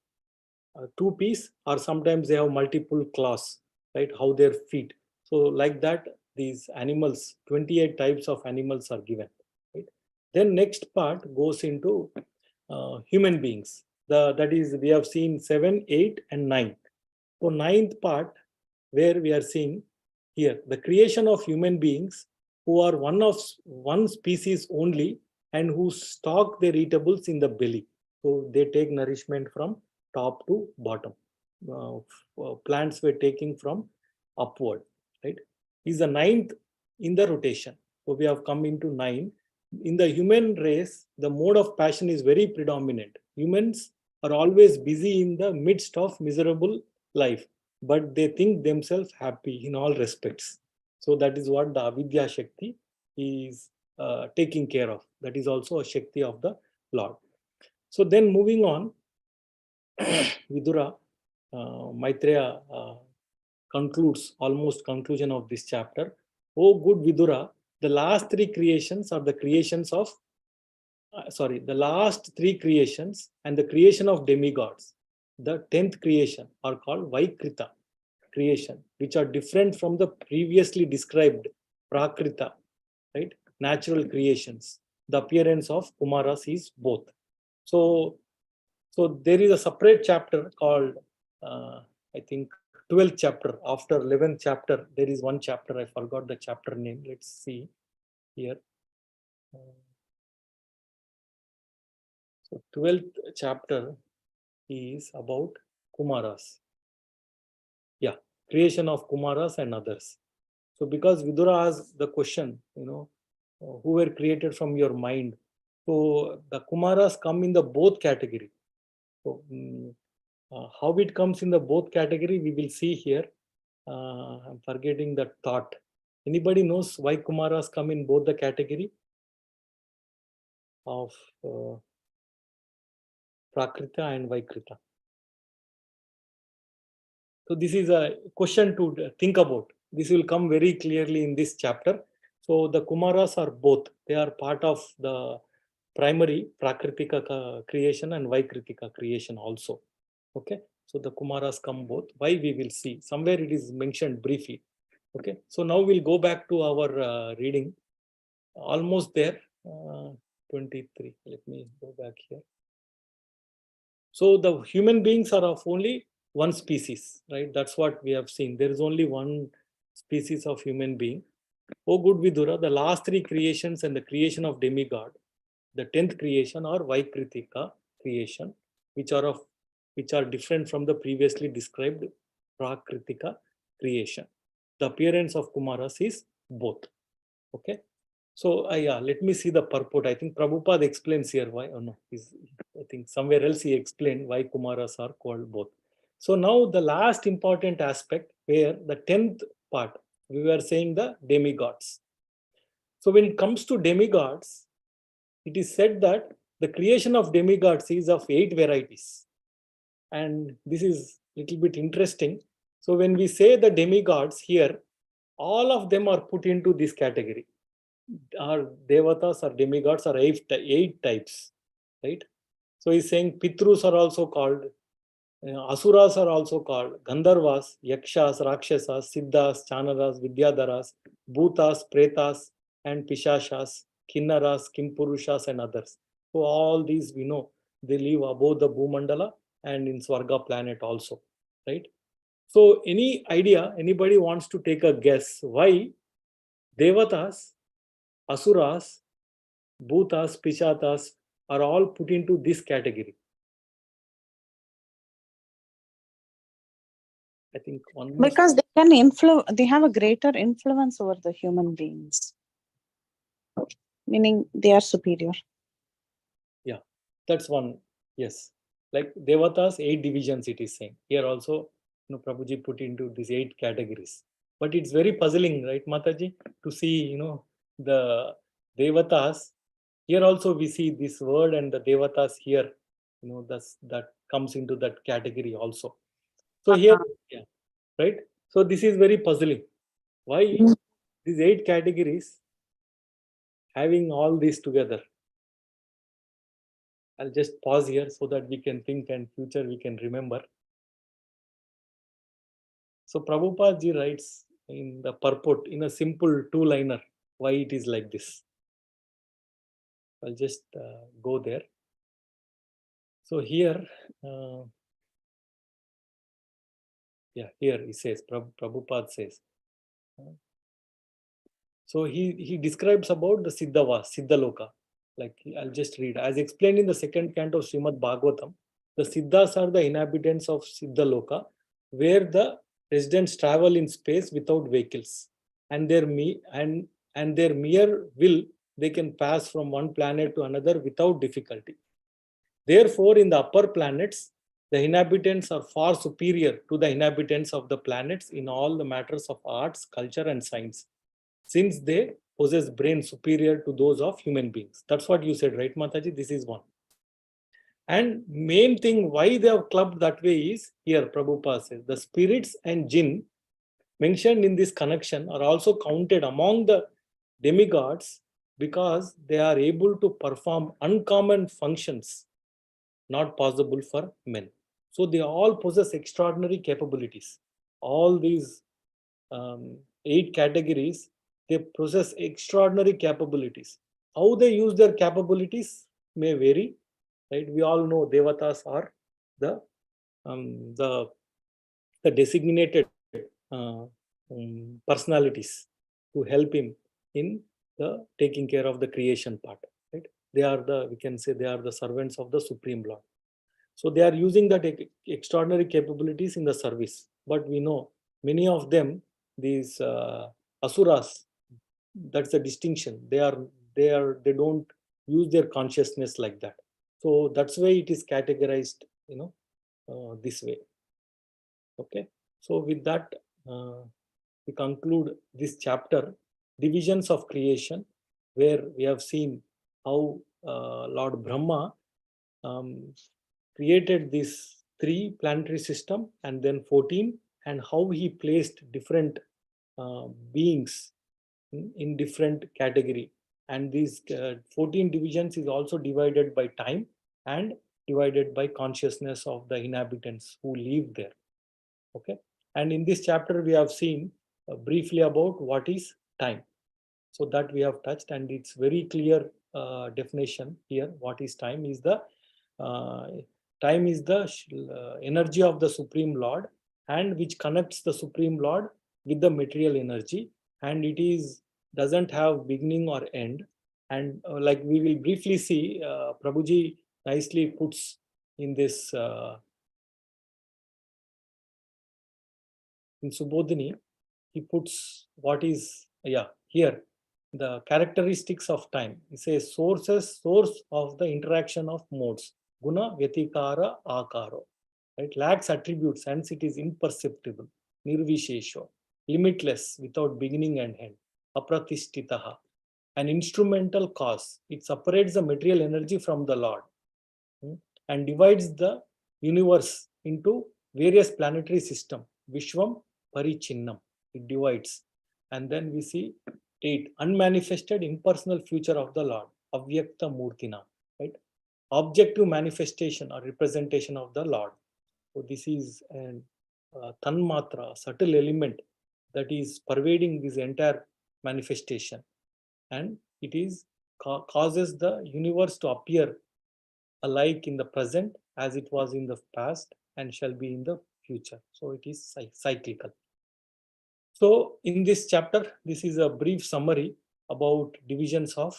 D: piece, or sometimes they have multiple claws, right? How their feet. So like that, these animals, 28 types of animals are given, right? Then next part goes into human beings. That is, we have seen 7, 8 and 9. So 9th part, where we are seeing here the creation of human beings who are one species only, and who stock their eatables in the belly. So they take nourishment from top to bottom. Plants were taking from upward, right? Is the 9th in the rotation. So we have come into 9. In the human race, the mode of passion is very predominant. Humans are always busy in the midst of miserable life, but they think themselves happy in all respects. So that is what the Avidya Shakti is taking care of. That is also a Shakti of the Lord. So then moving on, Vidura, Maitreya conclusion of this chapter. Oh good Vidura, the last 3 creations are the creations of, the last 3 creations and the creation of demigods. The 10th creation are called Vaikrita creation, which are different from the previously described Prakrita, right? Natural creations. The appearance of Kumaras is both. So So there is a separate chapter called, I think, 12th chapter. After 11th chapter, there is one chapter. I forgot the chapter name. Let's see here. So 12th chapter is about Kumaras. Yeah, creation of Kumaras and others. So because Vidura asked the question, who were created from your mind. So the Kumaras come in the both category. So how it comes in the both category, we will see here. I'm forgetting the thought. Anybody knows why Kumaras come in both the category of Prakrita and Vaikrita? So this is a question to think about. This will come very clearly in this chapter. So the Kumaras are both. They are part of the primary Prakritika creation and Vaikritika creation also. Okay. So the Kumaras come both. Why we will see. Somewhere it is mentioned briefly. Okay. So now we'll go back to our reading. Almost there. 23. Let me go back here. So the human beings are of only one species, right? That's what we have seen. There is only one species of human being. Oh good Vidura, the last three creations and the creation of demigod, the 10th creation or Vaikritika creation, which are different from the previously described Prakritika creation. The appearance of Kumaras is both. Okay. So yeah, let me see the purport. I think Prabhupada explains here why. Oh no, I think somewhere else he explained why Kumaras are called both. So now the last important aspect, where the 10th part, we were saying the demigods. So when it comes to demigods, it is said that the creation of demigods is of 8 varieties. And this is a little bit interesting. So when we say the demigods here, all of them are put into this category. Our devatas or demigods are eight types, right? So he's saying Pitrus are also called, Asuras are also called, Gandharvas, Yakshas, Rakshasas, Siddhas, Chanaras, Vidyadharas, Bhutas, Pretas, and Pishashas, Kinnaras, Kimpurushas, and others. So all these we know, they live above the Bhumandala and in Swarga planet also, right? So any idea, anybody wants to take a guess why Devatas, Asuras, Bhutas, Pishatas are all put into this category? I think one more.
A: Because they can influence, they have a greater influence over the human beings, meaning they are superior.
D: Yeah, that's one. Yes, like Devatas, 8 divisions it is saying. Here also, Prabhuji put into these 8 categories. But it's very puzzling, right, Mataji, to see, the Devatas. Here also we see this word and the Devatas here, that comes into that category also. So here, yeah, right? So this is very puzzling. Why these 8 categories having all these together? I'll just pause here so that we can think and future we can remember. So Prabhupada ji writes in the purport in a simple 2-liner why it is like this. I'll just go there. So here, here he says, Prabhupada says. So he describes about the Siddhaloka. Like I'll just read. As explained in the 2nd canto of Srimad Bhagavatam, the Siddhas are the inhabitants of Siddhaloka, where the residents travel in space without vehicles, and their mere will, they can pass from one planet to another without difficulty. Therefore, in the upper planets, the inhabitants are far superior to the inhabitants of the planets in all the matters of arts, culture, and science, since they possess brains superior to those of human beings. That's what you said, right, Mataji? This is one. And main thing why they have clubbed that way is, here Prabhupada says, the spirits and jinn mentioned in this connection are also counted among the demigods because they are able to perform uncommon functions not possible for men. So they all possess extraordinary capabilities. All these 8 categories, they possess extraordinary capabilities. How they use their capabilities may vary, right? We all know Devatas are the designated personalities to help him in the taking care of the creation part, right? They are we can say they are the servants of the Supreme Lord. So they are using that extraordinary capabilities in the service. But we know many of them, these asuras, that's the distinction. They don't use their consciousness like that. So that's why it is categorized, this way. Okay. So with that, we conclude this chapter, divisions of creation, where we have seen how Lord Brahma created this 3 planetary system and then 14, and how he placed different beings in different category. And these 14 divisions is also divided by time and divided by consciousness of the inhabitants who live there. Okay. And in this chapter, we have seen briefly about what is time. So that we have touched, and it's very clear definition here. What is time? Is the time is the energy of the Supreme Lord, and which connects the Supreme Lord with the material energy, and it is doesn't have beginning or end. And like we will briefly see, Prabhuji nicely puts in this in Subodhini, he puts what is here the characteristics of time. He says source of the interaction of modes, guna vyatikara akaro, right? Lacks attributes, hence it is imperceptible, nirvishesho, limitless, without beginning and end, apratistitaha, an instrumental cause. It separates the material energy from the Lord and divides the universe into various planetary system, Vishwam Parichinnam. It divides. And then we see 8, unmanifested impersonal future of the Lord, Avyakta Murtina, right? Objective manifestation or representation of the Lord. So this is an tanmatra, subtle element that is pervading this entire manifestation, and it is causes the universe to appear alike in the present as it was in the past and shall be in the future. So it is cyclical. So in this chapter, this is a brief summary about divisions of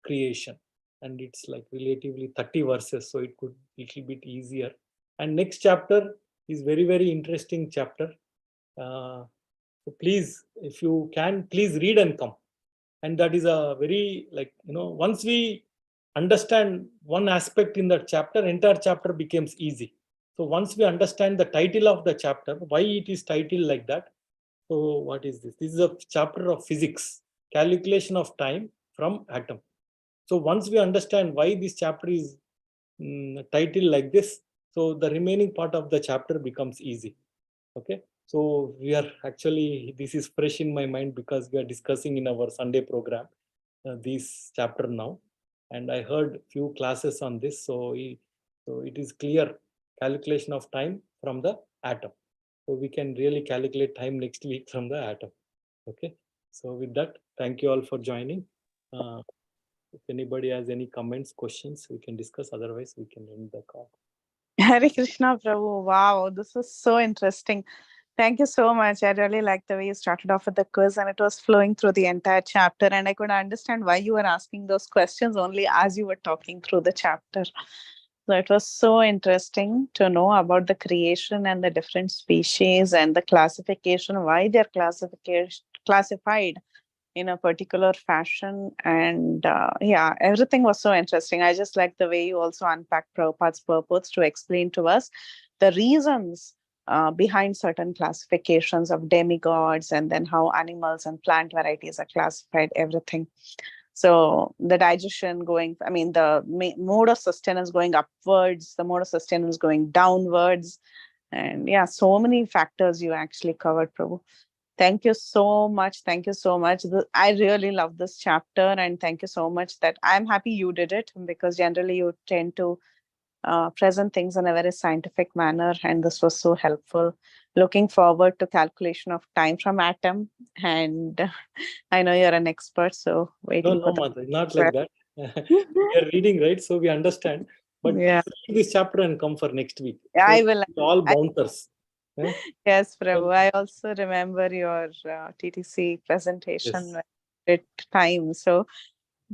D: creation, and it's like relatively 30 verses, so it could be a little bit easier. And next chapter is very, very interesting chapter. So please, if you can, please read and come. And that is a very, once we understand one aspect in that chapter, entire chapter becomes easy. So once we understand the title of the chapter, why it is titled like that. So what is this? This is a chapter of physics, calculation of time from atom. So once we understand why this chapter is titled like this, so the remaining part of the chapter becomes easy. Okay. So we are actually, this is fresh in my mind because we are discussing in our Sunday program this chapter now, and I heard few classes on this. So it is clear, calculation of time from the atom. So we can really calculate time next week from the atom. Okay. So with that, thank you all for joining. If anybody has any comments, questions, we can discuss. Otherwise, we can end the call.
A: Hare Krishna, Prabhu. Wow, this is so interesting. Thank you so much. I really like the way you started off with the quiz, and it was flowing through the entire chapter. And I could understand why you were asking those questions only as you were talking through the chapter. So it was so interesting to know about the creation and the different species and the classification, why they're classified in a particular fashion. And everything was so interesting. I just like the way you also unpacked Prabhupada's purpose to explain to us the reasons behind certain classifications of demigods, and then how animals and plant varieties are classified, everything. So the digestion the mode of sustenance going upwards, the mode of sustenance going downwards. And so many factors you actually covered, Prabhu. Thank you so much. Thank you so much. I really love this chapter, and thank you so much that I'm happy you did it, because generally you tend to present things in a very scientific manner, and this was so helpful. Looking forward to calculation of time from atom, and I know you're an expert, so waiting.
D: No, Mata, not like that. We are reading, right? So we understand. But
A: Yeah.
D: read this chapter and come for next week.
A: I will.
D: All bouncers. Yeah?
A: Yes, Prabhu. I also remember your TTC presentation at time. So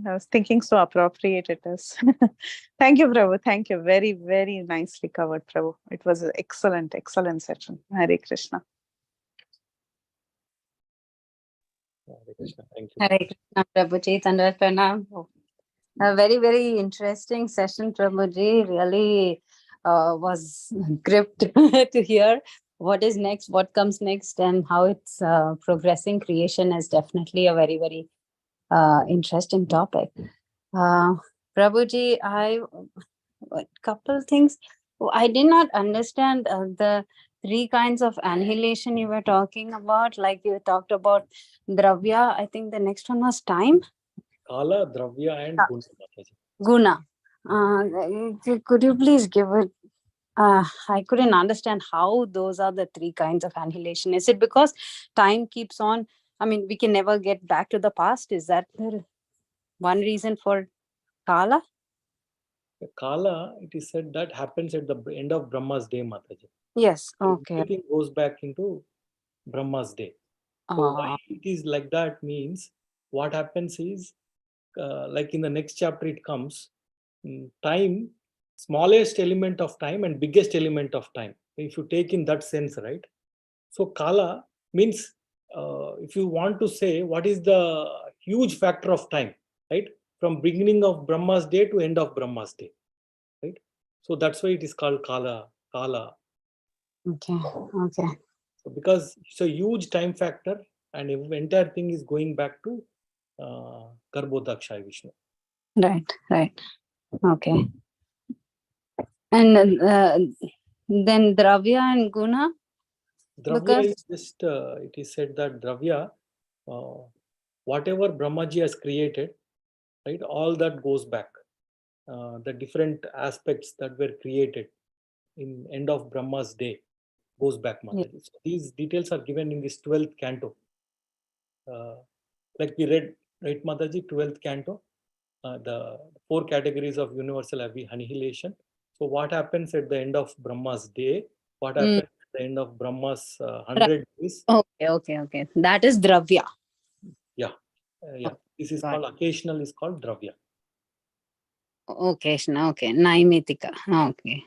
A: I was thinking so appropriate it is. Thank you, Prabhu. Thank you. Very, very nicely covered, Prabhu. It was an excellent, excellent session. Hare Krishna.
D: Hare Krishna. Thank you.
C: Hare Krishna, Prabhuji, Dandavat Pranam. A very, very interesting session, Prabhuji. Really was gripped to hear what is next, what comes next, and how it's progressing. Creation is definitely a very, very interesting topic. Prabhuji, a couple things. I did not understand the 3 kinds of annihilation you were talking about. Like you talked about Dravya. I think the next one was time.
D: Kala, Dravya, and
C: Guna.
D: Guna.
C: Could you please give it? I couldn't understand how those are the 3 kinds of annihilation. Is it because time keeps on? I mean, we can never get back to the past. Is that the one reason for Kala?
D: The Kala, it is said that happens at the end of Brahma's day, Mataji.
C: Yes.
D: So
C: Okay.
D: everything goes back into Brahma's day. So why it is like that means what happens is, like in the next chapter it comes, time, smallest element of time and biggest element of time. If you take in that sense, right? So Kala means, if you want to say what is the huge factor of time, right? From beginning of Brahma's day to end of Brahma's day, right? So that's why it is called Kala.
C: Okay. Okay.
D: So because it's a huge time factor and the entire thing is going back to Garbhodakshaya Vishnu.
C: Right. Right. Okay. And then Dravya and Guna?
D: Dravya
C: Because-
D: is just, it is said that Dravya, whatever Brahmaji has created, right, all that goes back. The different aspects that were created in end of Brahma's day goes back, Mataji. So these details are given in this 12th canto. Like we read, right, Mataji, 12th canto, the 4 categories of universal annihilation. So what happens at the end of Brahma's day? What happens at the end of Brahma's 100 days?
C: Okay. That is Dravya.
D: Yeah. This is called, occasional is called Dravya.
C: Okay. Naimitika. Okay.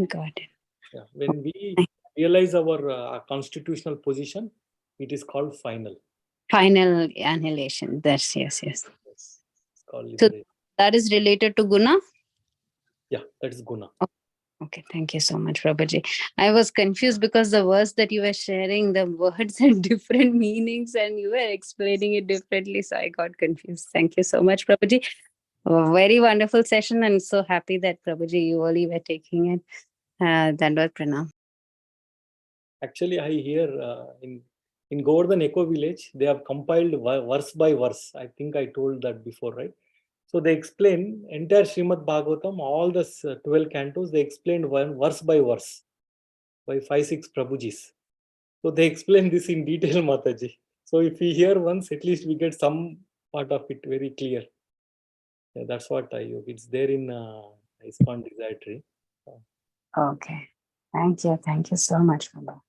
C: Got it.
D: Yeah. When we realize our constitutional position, it is called final.
C: Final annihilation. That's yes.
D: It's called
C: So
D: liberation.
C: that is related to Guna?
D: Yeah, that is Guna.
C: Okay, thank you so much, Prabhuji. I was confused because the verse that you were sharing, the words had different meanings and you were explaining it differently. So I got confused. Thank you so much, Prabhuji. A very wonderful session and so happy that Prabhuji, you only were taking it. Dandavat Pranam.
D: Actually, I hear in Govardhan Eco Village, they have compiled verse by verse. I think I told that before, right? So they explain entire Srimad Bhagavatam, all the 12 cantos, they explained one verse by verse by 5-6 Prabhujis. So they explain this in detail, Mataji. So if we hear once, at least we get some part of it very clear. Yeah, that's what I hope. It's there in ISKCON Desire Tree.
C: Okay. Thank you. Thank you so much for that.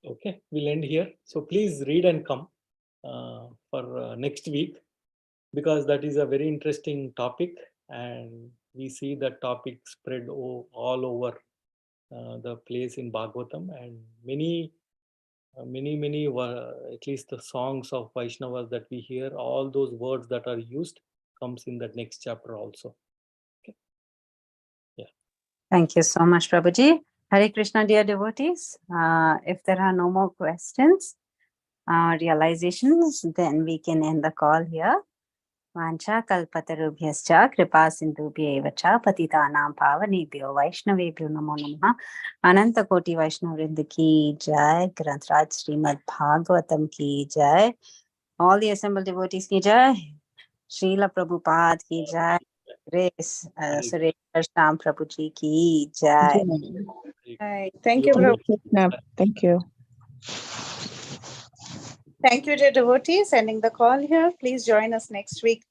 D: Okay, we'll end here. So please read and come for next week, because that is a very interesting topic and we see that topic spread all over the place in Bhagavatam, and many, at least the songs of Vaishnavas that we hear, all those words that are used comes in that next chapter also. Okay. Yeah.
C: Thank you so much, Prabhuji. Hare Krishna, dear devotees. If there are no more questions, realizations, then we can end the call here. Vancha kalpatarubhyascha kripa sindhubhya evacha patitanam pavanebhyo vaishnavebhyo namo namaha. Ananta koti Vaishnavrinda ki jai. Grantraj Srimad Bhagavatam ki jai. All the assembled devotees ki jai. Srila Prabhupada ki jai. Grace Sureshwar Shyam Prabhuji ki jai.
A: Hi. Thank you, Prabhu.
F: Thank you.
A: Thank you, dear devotees. Ending the call here. Please join us next week.